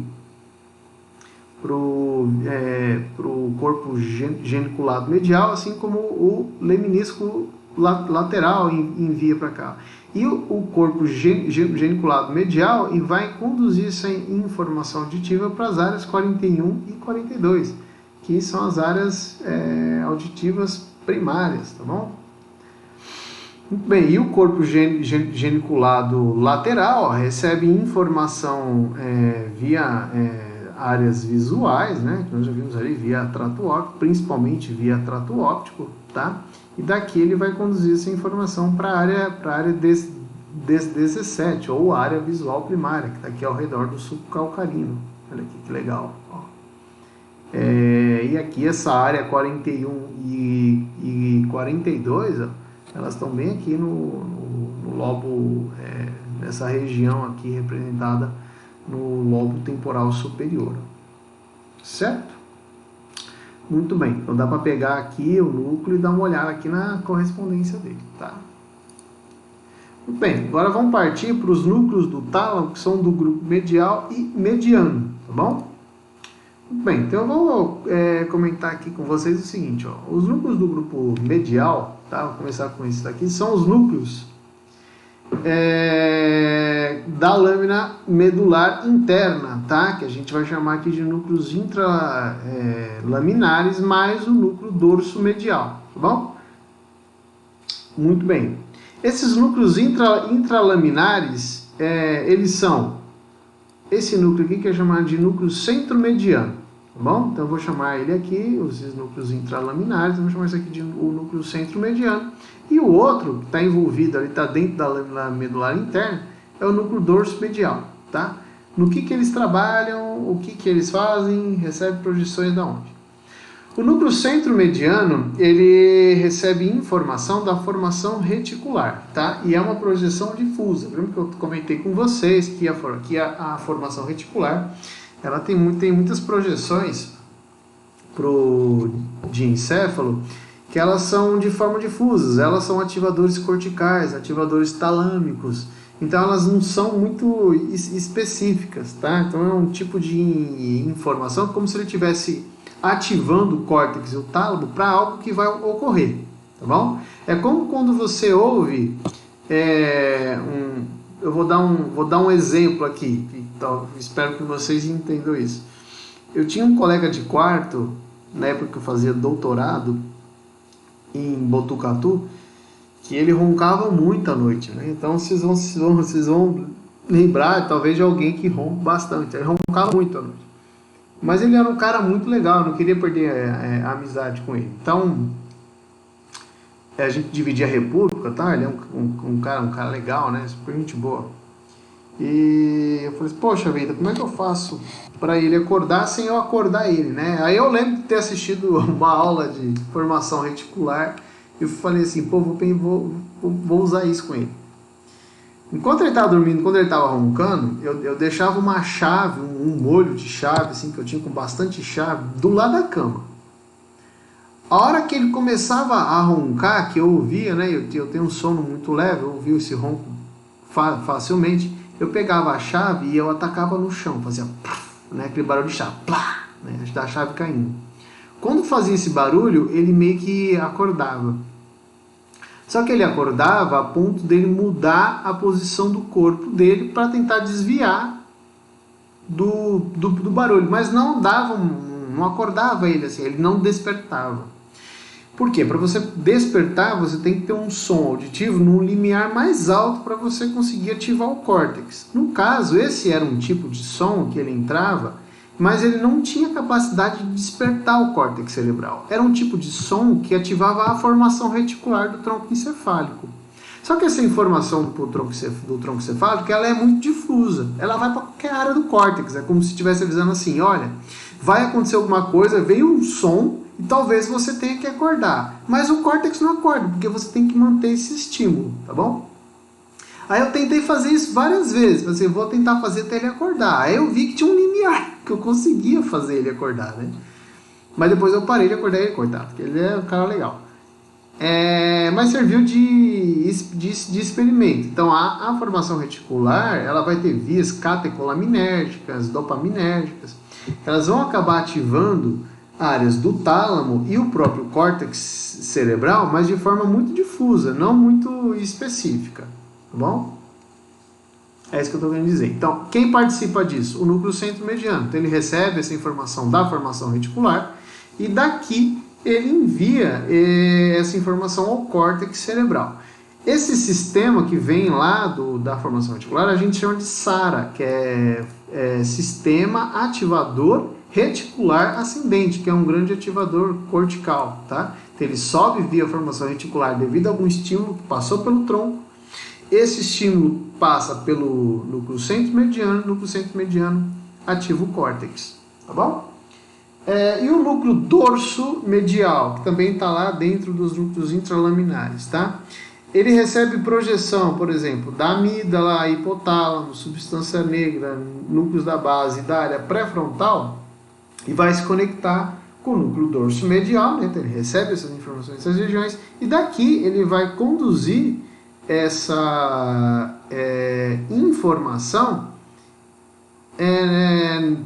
para o corpo geniculado medial, assim como o leminisco lateral envia para cá. E o corpo geniculado medial vai conduzir essa informação auditiva para as áreas 41 e 42, que são as áreas auditivas primárias, tá bom? Muito bem, e o corpo geniculado lateral, ó, recebe informação via áreas visuais, né, que nós já vimos ali, via trato óptico, principalmente via trato óptico, tá? E daqui ele vai conduzir essa informação para a área 17, ou área visual primária, que está aqui ao redor do suco calcarino. Olha aqui que legal. Ó. E aqui essa área 41 e 42, ó, elas estão bem aqui no lobo, nessa região aqui representada no lobo temporal superior. Certo? Muito bem, então dá para pegar aqui o núcleo e dar uma olhada aqui na correspondência dele, tá? Muito bem, agora vamos partir para os núcleos do tálamo, que são do grupo medial e mediano, tá bom? Muito bem, então eu vou comentar aqui com vocês o seguinte, ó, os núcleos do grupo medial, tá? Vou começar com esse daqui, são os núcleos da lâmina medular interna, tá? Que a gente vai chamar aqui de núcleos intralaminares mais o núcleo dorso medial, tá bom? Muito bem. Esses núcleos intralaminares, eles são esse núcleo aqui que é chamado de núcleo centromediano, tá bom? Então eu vou chamar ele aqui, esses núcleos intralaminares, eu vou chamar isso aqui de o núcleo centromediano. E o outro, que está envolvido ali, está dentro da lâmina medular interna, é o núcleo dorso medial, tá? No que eles trabalham, o que eles fazem, recebe projeções da onde? O núcleo centromediano, ele recebe informação da formação reticular, tá? E é uma projeção difusa. Lembra que eu comentei com vocês que a formação reticular, ela tem muitas projeções de encéfalo, que elas são de forma difusa, elas são ativadores corticais, ativadores talâmicos, então elas não são muito específicas, tá? Então é um tipo de informação como se ele estivesse ativando o córtex e o tálamo para algo que vai ocorrer, tá bom? É como quando você ouve, eu vou dar um exemplo aqui, então, espero que vocês entendam isso. Eu tinha um colega de quarto, na época que eu fazia doutorado, em Botucatu, que ele roncava muito à noite, né? Então vocês vão lembrar talvez de alguém que ronca bastante. Ele roncava muito à noite, mas ele era um cara muito legal, eu não queria perder a amizade com ele. Então a gente dividia a república, tá? Ele é um cara legal, né? Super gente boa. E eu falei assim, poxa vida, como é que eu faço para ele acordar sem eu acordar ele, né? Aí eu lembro de ter assistido uma aula de formação reticular e eu falei assim, pô, vou usar isso com ele. Enquanto ele estava dormindo, quando ele estava roncando, eu deixava uma chave, um molho de chave, assim, que eu tinha com bastante chave, do lado da cama. A hora que ele começava a roncar, que eu ouvia, né? Eu tenho um sono muito leve, eu ouvia esse ronco facilmente. Eu pegava a chave e eu atacava no chão, fazia né, aquele barulho de chave, plá, né, da chave caindo. Quando fazia esse barulho, ele meio que acordava. Só que ele acordava a ponto dele mudar a posição do corpo dele para tentar desviar do barulho, mas não acordava ele assim, ele não despertava. Por quê? Para você despertar, você tem que ter um som auditivo num limiar mais alto para você conseguir ativar o córtex. No caso, esse era um tipo de som que ele entrava, mas ele não tinha capacidade de despertar o córtex cerebral. Era um tipo de som que ativava a formação reticular do tronco encefálico. Só que essa informação do tronco encefálico, ela é muito difusa. Ela vai para qualquer área do córtex. É como se estivesse avisando assim, olha, vai acontecer alguma coisa, veio um som, e talvez você tenha que acordar. Mas o córtex não acorda, porque você tem que manter esse estímulo, tá bom? Aí eu tentei fazer isso várias vezes. Assim, vou tentar fazer até ele acordar. Aí eu vi que tinha um limiar, que eu conseguia fazer ele acordar, né? Mas depois eu parei de acordar ele, coitado, porque ele é um cara legal. Mas serviu de experimento. Então a formação reticular, ela vai ter vias catecolaminérgicas, dopaminérgicas. Elas vão acabar ativando áreas do tálamo e o próprio córtex cerebral, mas de forma muito difusa, não muito específica, tá bom? É isso que eu estou querendo dizer. Então, quem participa disso? O núcleo centromediano. Então, ele recebe essa informação da formação reticular e daqui ele envia essa informação ao córtex cerebral. Esse sistema que vem lá da formação reticular, a gente chama de SARA, que é Sistema Ativador Reticular Ascendente, que é um grande ativador cortical, tá? Então, ele sobe via formação reticular devido a algum estímulo que passou pelo tronco. Esse estímulo passa pelo núcleo centro-mediano ativa o córtex, tá bom? E o núcleo dorso-medial, que também está lá dentro dos núcleos intralaminares, tá? Ele recebe projeção, por exemplo, da amígdala, hipotálamo, substância negra, núcleos da base da área pré-frontal e vai se conectar com o núcleo dorso-medial, né? Então ele recebe essas informações dessas regiões e daqui ele vai conduzir essa informação.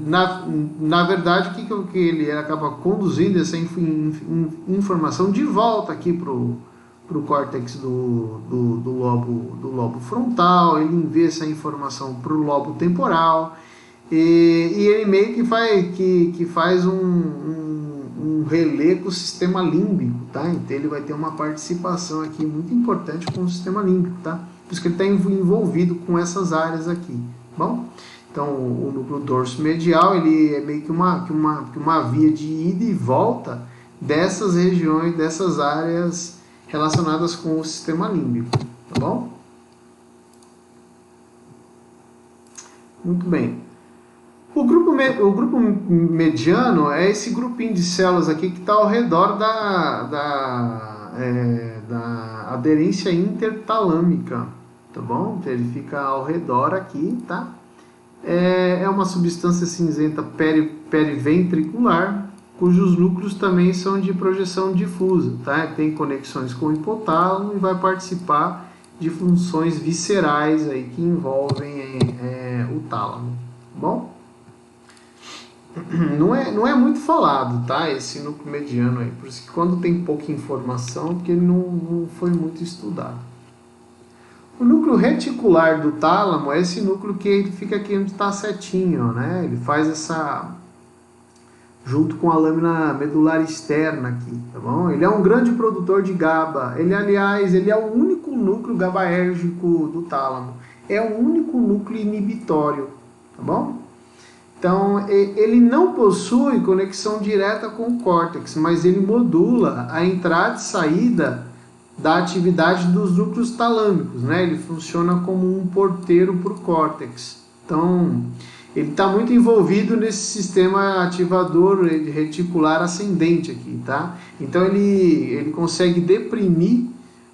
Na verdade, o que ele acaba conduzindo essa informação de volta aqui para o córtex do lobo frontal, ele envia essa informação para o lobo temporal e ele meio que faz um relé com o sistema límbico, tá? Então ele vai ter uma participação aqui muito importante com o sistema límbico, tá? Por isso que ele está envolvido com essas áreas aqui, bom? Então, o núcleo dorso medial ele é meio que uma via de ida e volta dessas regiões, dessas áreas relacionadas com o sistema límbico, tá bom? Muito bem. O grupo mediano é esse grupinho de células aqui que está ao redor da aderência intertalâmica, tá bom? Então, ele fica ao redor aqui, tá? É uma substância cinzenta periventricular, cujos núcleos também são de projeção difusa, tá? Tem conexões com o hipotálamo e vai participar de funções viscerais aí que envolvem o tálamo, tá bom? Não é muito falado, tá? Esse núcleo mediano aí, por isso que quando tem pouca informação, porque ele não foi muito estudado. O núcleo reticular do tálamo é esse núcleo que ele fica aqui onde está a setinha, né? Ele faz essa junto com a lâmina medular externa aqui, tá bom? Ele é um grande produtor de GABA. Aliás, ele é o único núcleo GABAérgico do tálamo. É o único núcleo inibitório, tá bom? Então, ele não possui conexão direta com o córtex, mas ele modula a entrada e saída da atividade dos núcleos talâmicos, né? Ele funciona como um porteiro para o córtex. Então, ele está muito envolvido nesse sistema ativador reticular ascendente aqui, tá? Então, ele consegue deprimir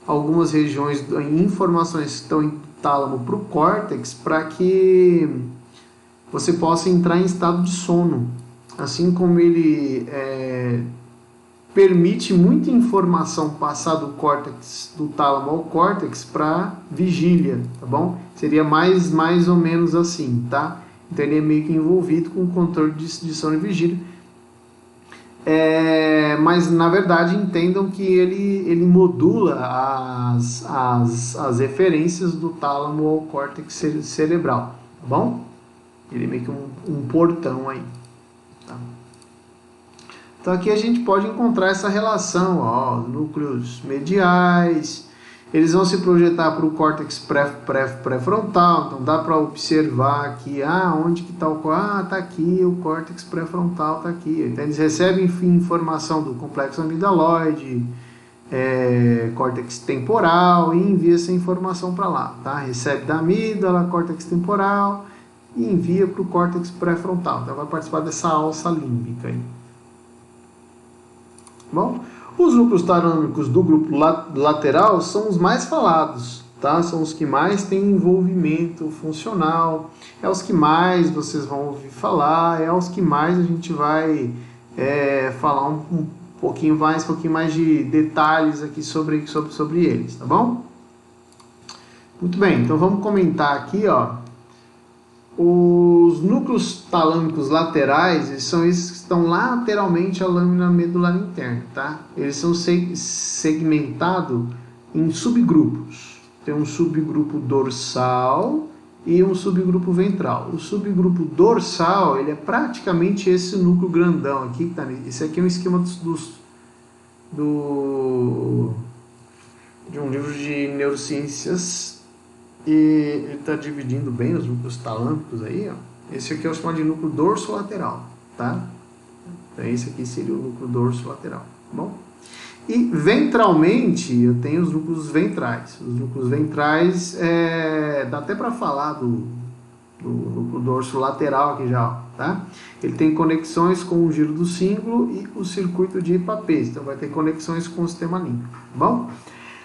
algumas regiões, informações que estão em tálamo para o córtex, para que você possa entrar em estado de sono. Assim como ele permite muita informação passar do córtex, do tálamo ao córtex para vigília, tá bom? Seria mais ou menos assim, tá? Então ele é meio que envolvido com o controle de sono e vigília. Mas na verdade entendam que ele modula as referências do tálamo ao córtex cerebral, tá bom? Ele é meio que um portão aí, tá? Então aqui a gente pode encontrar essa relação, ó, núcleos mediais, eles vão se projetar para o córtex pré-frontal, então dá para observar aqui, onde que está o córtex, está aqui, o córtex pré-frontal está aqui. Então eles recebem informação do complexo amigdaloide, córtex temporal e envia essa informação para lá, tá? Recebe da amígdala, córtex temporal e envia para o córtex pré-frontal, então vai participar dessa alça límbica aí. Bom, os núcleos talâmicos do grupo lateral são os mais falados, tá? São os que mais têm envolvimento funcional, é os que mais vocês vão ouvir falar, é os que mais a gente vai falar um pouquinho mais de detalhes aqui sobre eles, tá bom? Muito bem, então vamos comentar aqui, ó. Os núcleos talâmicos laterais, eles são esses que estão lateralmente à lâmina medular interna, tá? Eles são segmentados em subgrupos. Tem um subgrupo dorsal e um subgrupo ventral. O subgrupo dorsal, ele é praticamente esse núcleo grandão aqui, tá? Esse aqui é um esquema de um livro de neurociências, e ele está dividindo bem os núcleos talâmicos aí, ó. Esse aqui é o chamado de núcleo dorsolateral, tá? Então esse aqui seria o núcleo dorsolateral, tá bom? E ventralmente eu tenho os núcleos ventrais. Os núcleos ventrais, dá até para falar do núcleo dorsolateral aqui já, ó, tá? Ele tem conexões com o giro do símbolo e o circuito de Papez, então vai ter conexões com o sistema límbico, tá bom?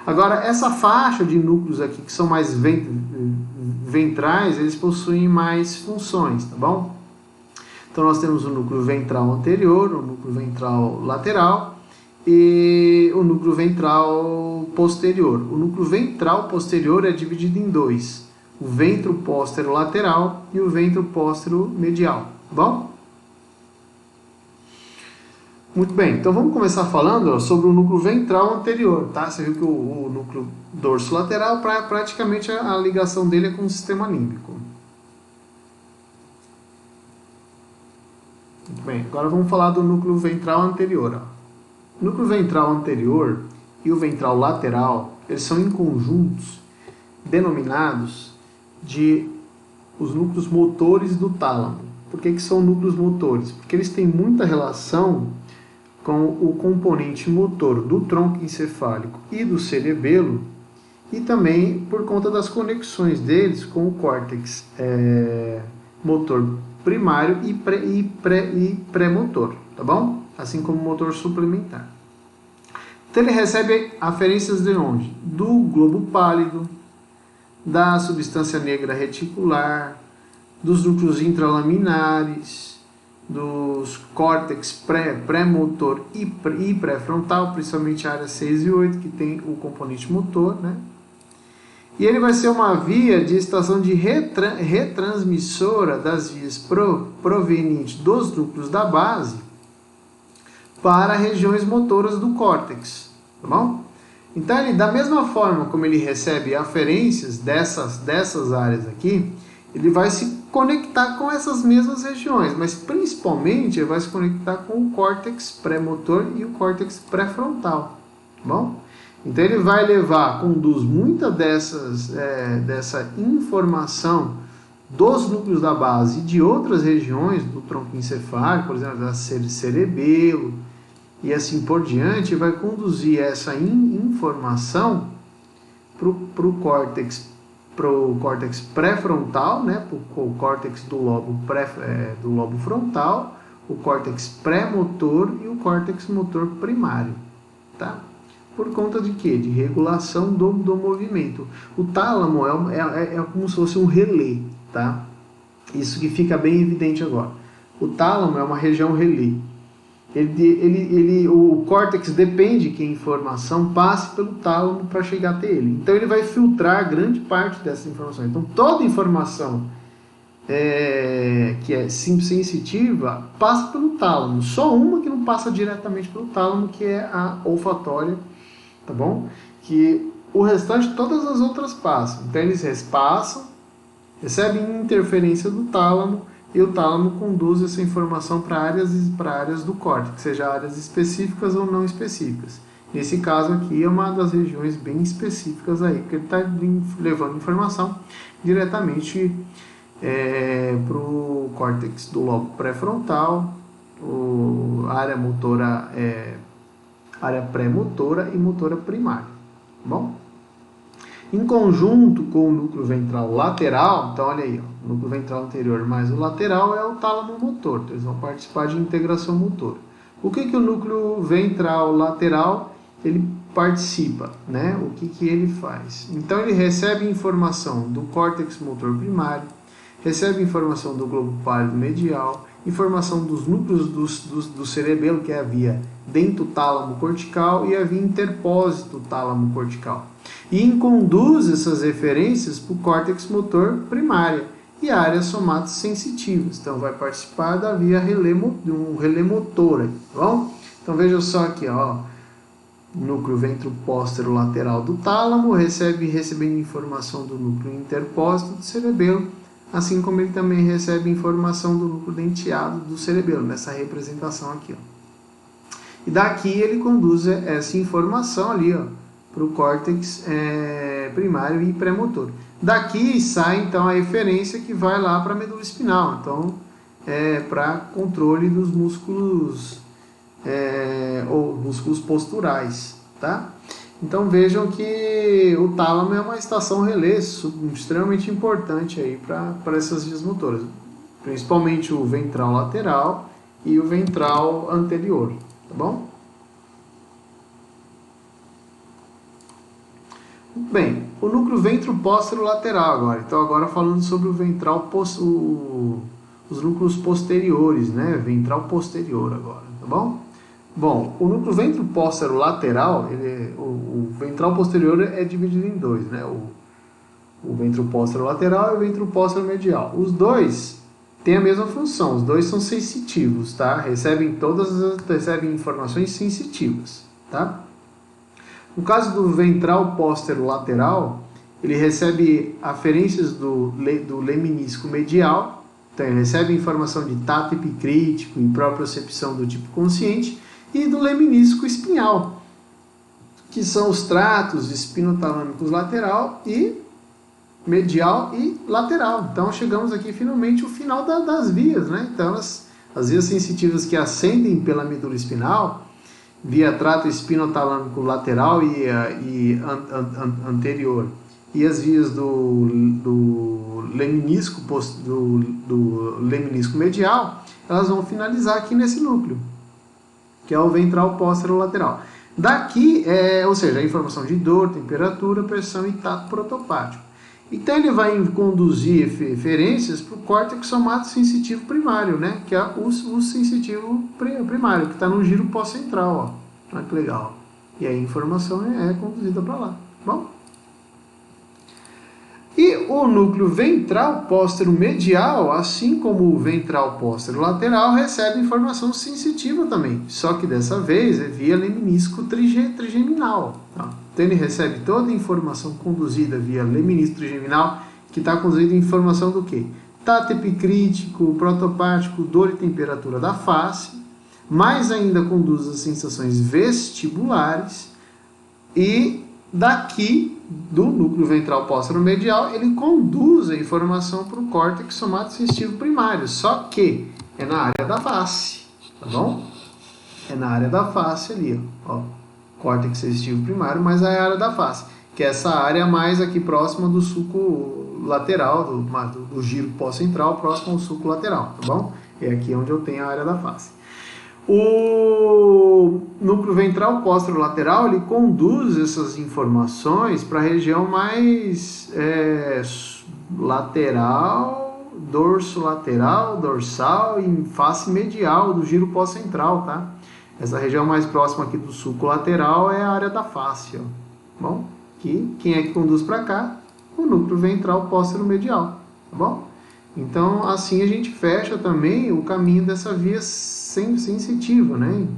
Agora, essa faixa de núcleos aqui, que são mais ventrais, eles possuem mais funções, tá bom? Então, nós temos o núcleo ventral anterior, o núcleo ventral lateral e o núcleo ventral posterior. O núcleo ventral posterior é dividido em dois, o ventro póstero lateral e o ventro póstero medial, tá bom? Muito bem, então vamos começar falando sobre o núcleo ventral anterior, tá? Você viu que o núcleo dorsolateral, praticamente a ligação dele é com o sistema límbico. Muito bem, agora vamos falar do núcleo ventral anterior. Ó. O núcleo ventral anterior e o ventral lateral, eles são em conjuntos denominados de os núcleos motores do tálamo. Por que são núcleos motores? Porque eles têm muita relação com o componente motor do tronco encefálico e do cerebelo, e também por conta das conexões deles com o córtex motor primário e pré-motor, tá bom? Assim como o motor suplementar. Então ele recebe aferências de onde? Do globo pálido, da substância negra reticular, dos núcleos intralaminares, dos córtex pré-motor e pré-frontal, principalmente a área 6 e 8, que tem o componente motor, né? E ele vai ser uma via de estação de retransmissora das vias provenientes dos núcleos da base para regiões motoras do córtex, tá bom? Então, ele, da mesma forma como ele recebe aferências dessas áreas aqui, ele vai se conectar com essas mesmas regiões, mas principalmente ele vai se conectar com o córtex pré-motor e o córtex pré-frontal, tá bom? Então ele vai conduz muita dessa informação dos núcleos da base e de outras regiões do tronco encefálico, por exemplo, da cerebelo e assim por diante, vai conduzir essa informação para o córtex pré-frontal, né, para o córtex do lobo frontal, o córtex pré-motor e o córtex motor primário, tá? Por conta de quê? De regulação do movimento. O tálamo é como se fosse um relé, tá? Isso que fica bem evidente agora. O tálamo é uma região relé. O córtex depende que a informação passe pelo tálamo para chegar até ele. Então ele vai filtrar grande parte dessa informação. Então toda informação que é sensitiva passa pelo tálamo. Só uma que não passa diretamente pelo tálamo, que é a olfatória, tá bom? Que o restante, todas as outras passam. Então eles passam, recebem interferência do tálamo, e o tálamo conduz essa informação para áreas do córtex, seja áreas específicas ou não específicas. Nesse caso aqui é uma das regiões bem específicas aí, porque ele está levando informação diretamente para o córtex do lobo pré-frontal, área motora, área pré-motora e motora primária. Tá bom? Em conjunto com o núcleo ventral lateral, então olha aí, ó, o núcleo ventral anterior mais o lateral é o tálamo motor, então eles vão participar de integração motora. O que o núcleo ventral lateral ele participa, né? O que ele faz? Então ele recebe informação do córtex motor primário, recebe informação do globo pálido medial, informação dos núcleos do cerebelo, que é a via dentotálamo cortical e a via interpósito tálamo cortical. E conduz essas referências para o córtex motor primária e áreas somatosensitivas. Então vai participar da via relé motora, tá bom? Então veja só aqui, ó, núcleo ventropóstero lateral do tálamo recebendo informação do núcleo interpósito do cerebelo, assim como ele também recebe informação do núcleo denteado do cerebelo, nessa representação aqui, ó. E daqui ele conduz essa informação ali, ó, para o córtex primário e pré-motor. Daqui sai então a eferência que vai lá para a medula espinal, então para controle dos músculos ou músculos posturais, tá? Então vejam que o tálamo é uma estação relé extremamente importante aí para essas vias motoras, principalmente o ventral lateral e o ventral anterior, tá bom? Bem, o núcleo ventro-póstero lateral agora. Então agora falando sobre o ventral, os núcleos posteriores, né? Ventral posterior agora, tá bom? Bom, o núcleo ventro-póstero lateral, o ventral posterior é dividido em dois, né? O ventro-póstero lateral e o ventro-póstero medial. Os dois têm a mesma função, os dois são sensitivos, tá? Recebem informações sensitivas, tá? No caso do ventral póstero lateral, ele recebe aferências do leminisco medial, então ele recebe informação de tato epicrítico e propriocepção do tipo consciente, e do leminisco espinhal, que são os tratos espinotalâmicos lateral e medial e lateral. Então chegamos aqui finalmente ao final das vias, né? Então as vias sensitivas que ascendem pela medula espinal, via trato espinotalâmico lateral e anterior, e as vias do leminisco medial, elas vão finalizar aqui nesse núcleo, que é o ventral póstero lateral. Daqui, ou seja, a informação de dor, temperatura, pressão e tato protopático. Então ele vai conduzir eferências para o córtex somatosensitivo primário, né? Que é o sensitivo primário, que está no giro pós-central. Olha que legal. E a informação é conduzida para lá. Bom? E o núcleo ventral póstero medial, assim como o ventral póstero lateral, recebe informação sensitiva também, só que dessa vez é via leminisco trigeminal. Tá? Então ele recebe toda a informação conduzida via leminisco trigeminal, que está conduzida em informação do quê? Tato epicrítico, protopático, dor e temperatura da face, mais ainda conduz as sensações vestibulares, e daqui do núcleo ventral póstero medial, ele conduz a informação para o córtex somatosensitivo primário, só que é na área da face, tá bom? É na área da face ali, ó, córtex sensitivo primário, mas é a área da face, que é essa área mais aqui próxima do sulco lateral, do giro pós-central, próximo ao sulco lateral, tá bom? É aqui onde eu tenho a área da face. O núcleo ventral póstero lateral, ele conduz essas informações para a região mais lateral, dorsolateral, dorsal e face medial do giro pós-central, tá? Essa região mais próxima aqui do sulco lateral é a área da face, ó. Bom, quem é que conduz para cá? O núcleo ventral póstero medial, tá bom? Então, assim a gente fecha também o caminho dessa via sensitiva, né?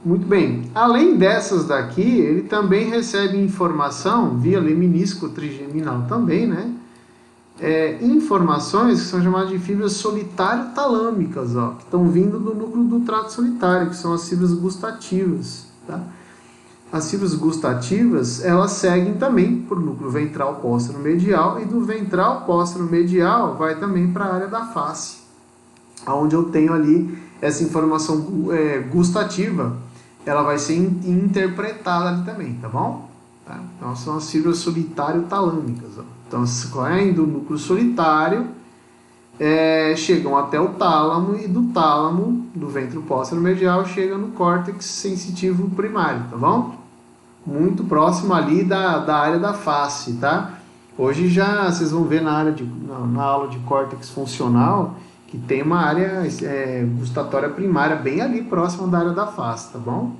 Muito bem. Além dessas daqui, ele também recebe informação via leminisco trigeminal também, né? Informações que são chamadas de fibras solitário-talâmicas, ó, que estão vindo do núcleo do trato solitário, que são as fibras gustativas, tá? As fibras gustativas, elas seguem também para o núcleo ventral póstero medial, e do ventral póstero medial vai também para a área da face, onde eu tenho ali essa informação gustativa, ela vai ser interpretada ali também, tá bom? Tá? Então são as fibras solitário-talâmicas. Então saem do núcleo solitário, chegam até o tálamo, e do tálamo, do ventro póstero medial, chega no córtex sensitivo primário, tá bom? Muito próximo ali da área da face, tá? Hoje já vocês vão ver na aula de córtex funcional que tem uma área gustatória primária bem ali próxima da área da face, tá bom?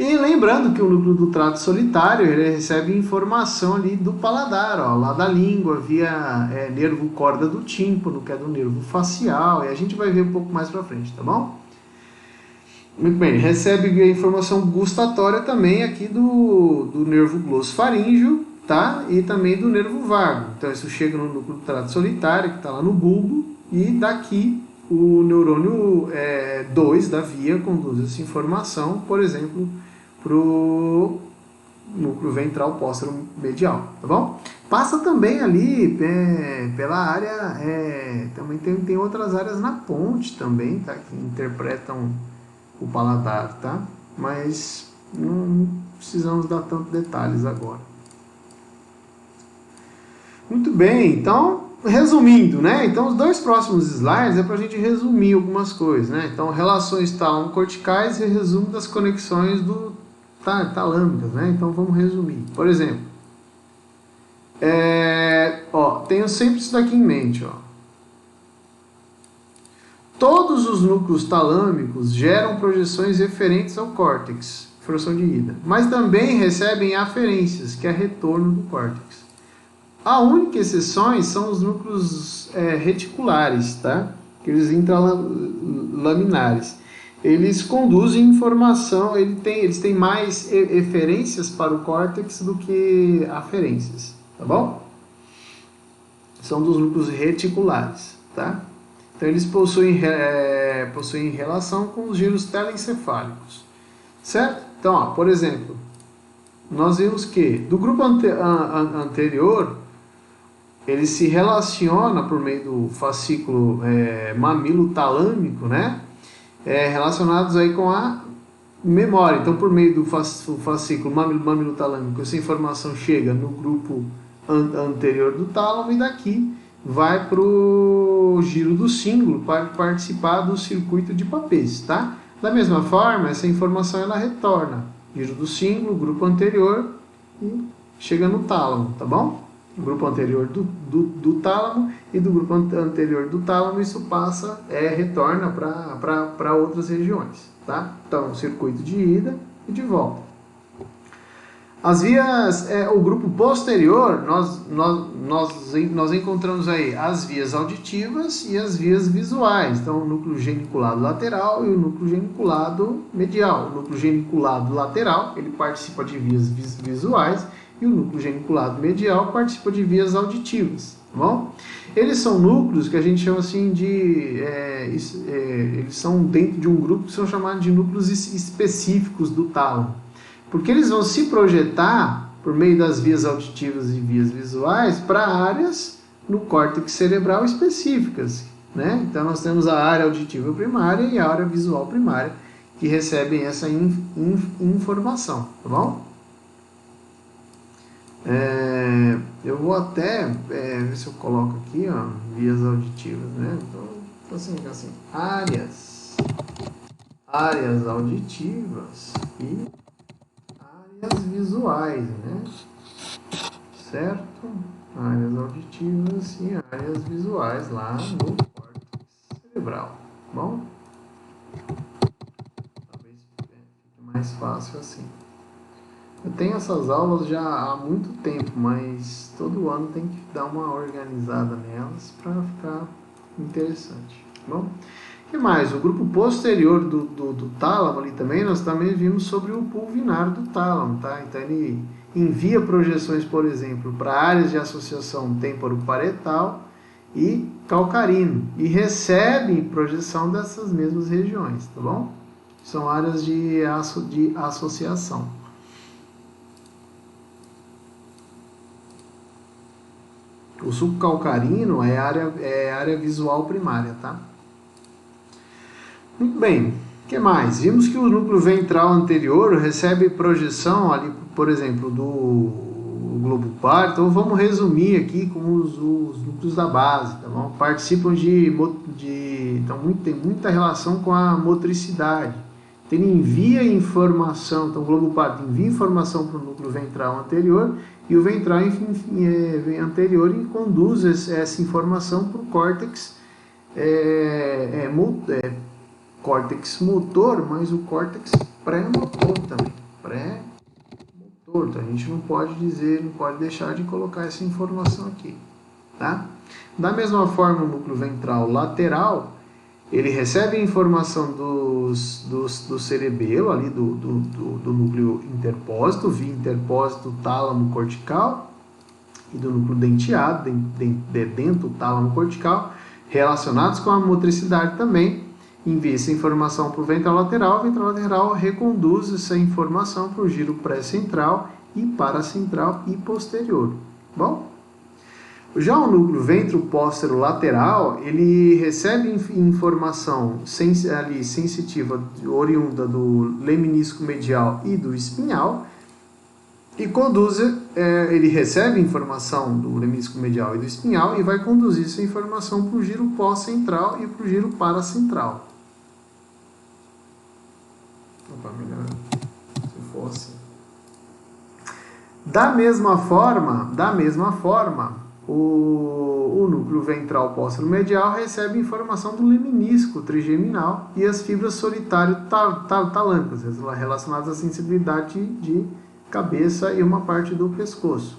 E lembrando que o núcleo do trato solitário, ele recebe informação ali do paladar, ó, lá da língua, via nervo corda do tímpano, que é do nervo facial, e a gente vai ver um pouco mais pra frente, tá bom? Muito bem, recebe a informação gustatória também aqui do nervo glossofaríngeo, tá? E também do nervo vago. Então isso chega no núcleo do trato solitário, que está lá no bulbo, e daqui o neurônio 2 da via conduz essa informação, por exemplo, para o núcleo ventral póstero medial, tá bom? Passa também ali pela área, também tem outras áreas na ponte também, tá? Que interpretam o paladar, tá? Mas não precisamos dar tantos detalhes agora. Muito bem, então, resumindo, né? Então, os dois próximos slides é para a gente resumir algumas coisas, né? Então, relações tálamo-corticais e resumo das conexões talâmicas, né? Então, vamos resumir. Por exemplo, tenho sempre isso daqui em mente, ó. Todos os núcleos talâmicos geram projeções referentes ao córtex, formação de ida, mas também recebem aferências, que é retorno do córtex. A única exceção são os núcleos reticulares, tá? Aqueles intralaminares. Eles conduzem informação, eles têm mais eferências para o córtex do que aferências, tá bom? São dos núcleos reticulares, tá? Então eles possuem relação com os giros telencefálicos, certo? Então, ó, por exemplo, nós vimos que do grupo anterior ele se relaciona por meio do fascículo mamilo-talâmico, né? Relacionados aí com a memória. Então, por meio do fascículo mamilo-talâmico, essa informação chega no grupo anterior do tálamo e daqui vai para o giro do cíngulo para participar do circuito de Papez, tá? Da mesma forma, essa informação ela retorna. Giro do cíngulo, grupo anterior e chega no tálamo, tá bom? O grupo anterior do tálamo e do grupo anterior do tálamo isso retorna para outras regiões, tá? Então, circuito de ida e de volta. As vias, o grupo posterior, nós encontramos aí as vias auditivas e as vias visuais. Então, o núcleo geniculado lateral e o núcleo geniculado medial. O núcleo geniculado lateral, ele participa de vias visuais e o núcleo geniculado medial participa de vias auditivas, tá bom? Eles são núcleos que a gente chama assim eles são dentro de um grupo que são chamados de núcleos específicos do tálamo. Porque eles vão se projetar por meio das vias auditivas e vias visuais para áreas no córtex cerebral específicas, né? Então nós temos a área auditiva primária e a área visual primária que recebem essa informação, tá bom? Eu vou até ver se eu coloco aqui, ó, vias auditivas, né? Então assim, áreas auditivas e áreas visuais, né? Certo? Áreas auditivas e áreas visuais lá no córtex cerebral. Bom? Talvez fique mais fácil assim. Eu tenho essas aulas já há muito tempo, mas todo ano tem que dar uma organizada nelas para ficar interessante. Bom? O que mais? O grupo posterior do tálamo ali também, nós também vimos sobre o pulvinar do tálamo, tá? Então ele envia projeções, por exemplo, para áreas de associação temporoparietal e calcarino e recebe projeção dessas mesmas regiões, tá bom? São áreas de associação. O subcalcarino é área visual primária, tá? Muito bem, o que mais? Vimos que o núcleo ventral anterior recebe projeção ali, por exemplo, do globo par. Então vamos resumir aqui com os núcleos da base, tá bom? Participam então tem muita relação com a motricidade. Então, ele envia informação, então o globo par envia informação para o núcleo ventral anterior e o ventral anterior conduz essa informação para o córtex córtex motor, mas o córtex pré-motor também. Pré-motor, então a gente não pode deixar de colocar essa informação aqui, tá? Da mesma forma, o núcleo ventral lateral, ele recebe a informação do cerebelo, ali do núcleo interpósito, via interpósito tálamo cortical, e do núcleo denteado, dentro do tálamo cortical, relacionados com a motricidade também, envia essa informação para o ventral lateral, o ventral lateral reconduz essa informação para o giro pré-central e paracentral e posterior. Bom? Já o núcleo ventro-póstero-lateral, ele recebe informação ali, sensitiva oriunda do leminisco medial e do espinhal e ele recebe informação do leminisco medial e do espinhal e vai conduzir essa informação para o giro pós-central e para o giro paracentral. Opa, melhor se fosse. Da mesma forma, o núcleo ventral póstero-medial recebe informação do leminisco trigeminal e as fibras solitário-talâmicas, relacionadas à sensibilidade de cabeça e uma parte do pescoço.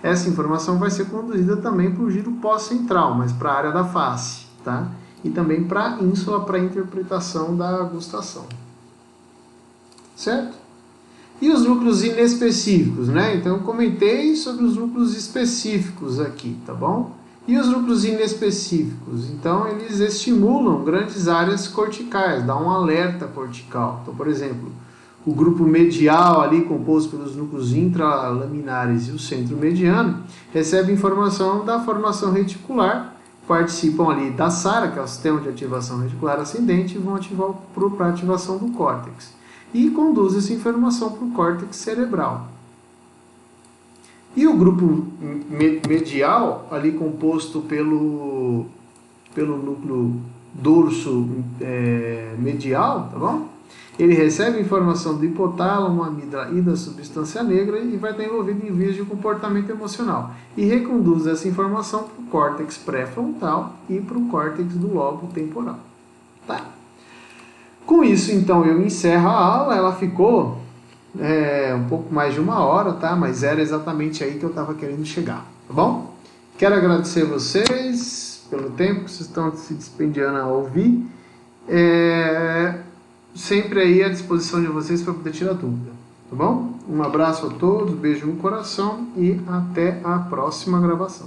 Essa informação vai ser conduzida também para o giro pós-central, mas para a área da face, tá? E também para a ínsula, para a interpretação da gustação. Certo? E os núcleos inespecíficos, né? Então eu comentei sobre os núcleos específicos aqui, tá bom? E os núcleos inespecíficos? Então eles estimulam grandes áreas corticais, dá um alerta cortical. Então, por exemplo, o grupo medial ali, composto pelos núcleos intralaminares e o centro mediano, recebe informação da formação reticular, participam ali da SARA, que é o sistema de ativação reticular ascendente, e vão ativar para a ativação do córtex. E conduz essa informação para o córtex cerebral. E o grupo medial, ali composto pelo núcleo dorso medial, tá bom? Ele recebe informação do hipotálamo, amígdala e da substância negra e vai estar envolvido em vias de comportamento emocional. E reconduz essa informação para o córtex pré-frontal e para o córtex do lobo temporal. Tá? Com isso, então, eu encerro a aula. Ela ficou um pouco mais de 1 hora, tá? Mas era exatamente aí que eu estava querendo chegar, tá bom? Quero agradecer a vocês pelo tempo que vocês estão se despendiando a ouvir. Sempre aí à disposição de vocês para poder tirar dúvida, tá bom? Um abraço a todos, beijo no coração e até a próxima gravação.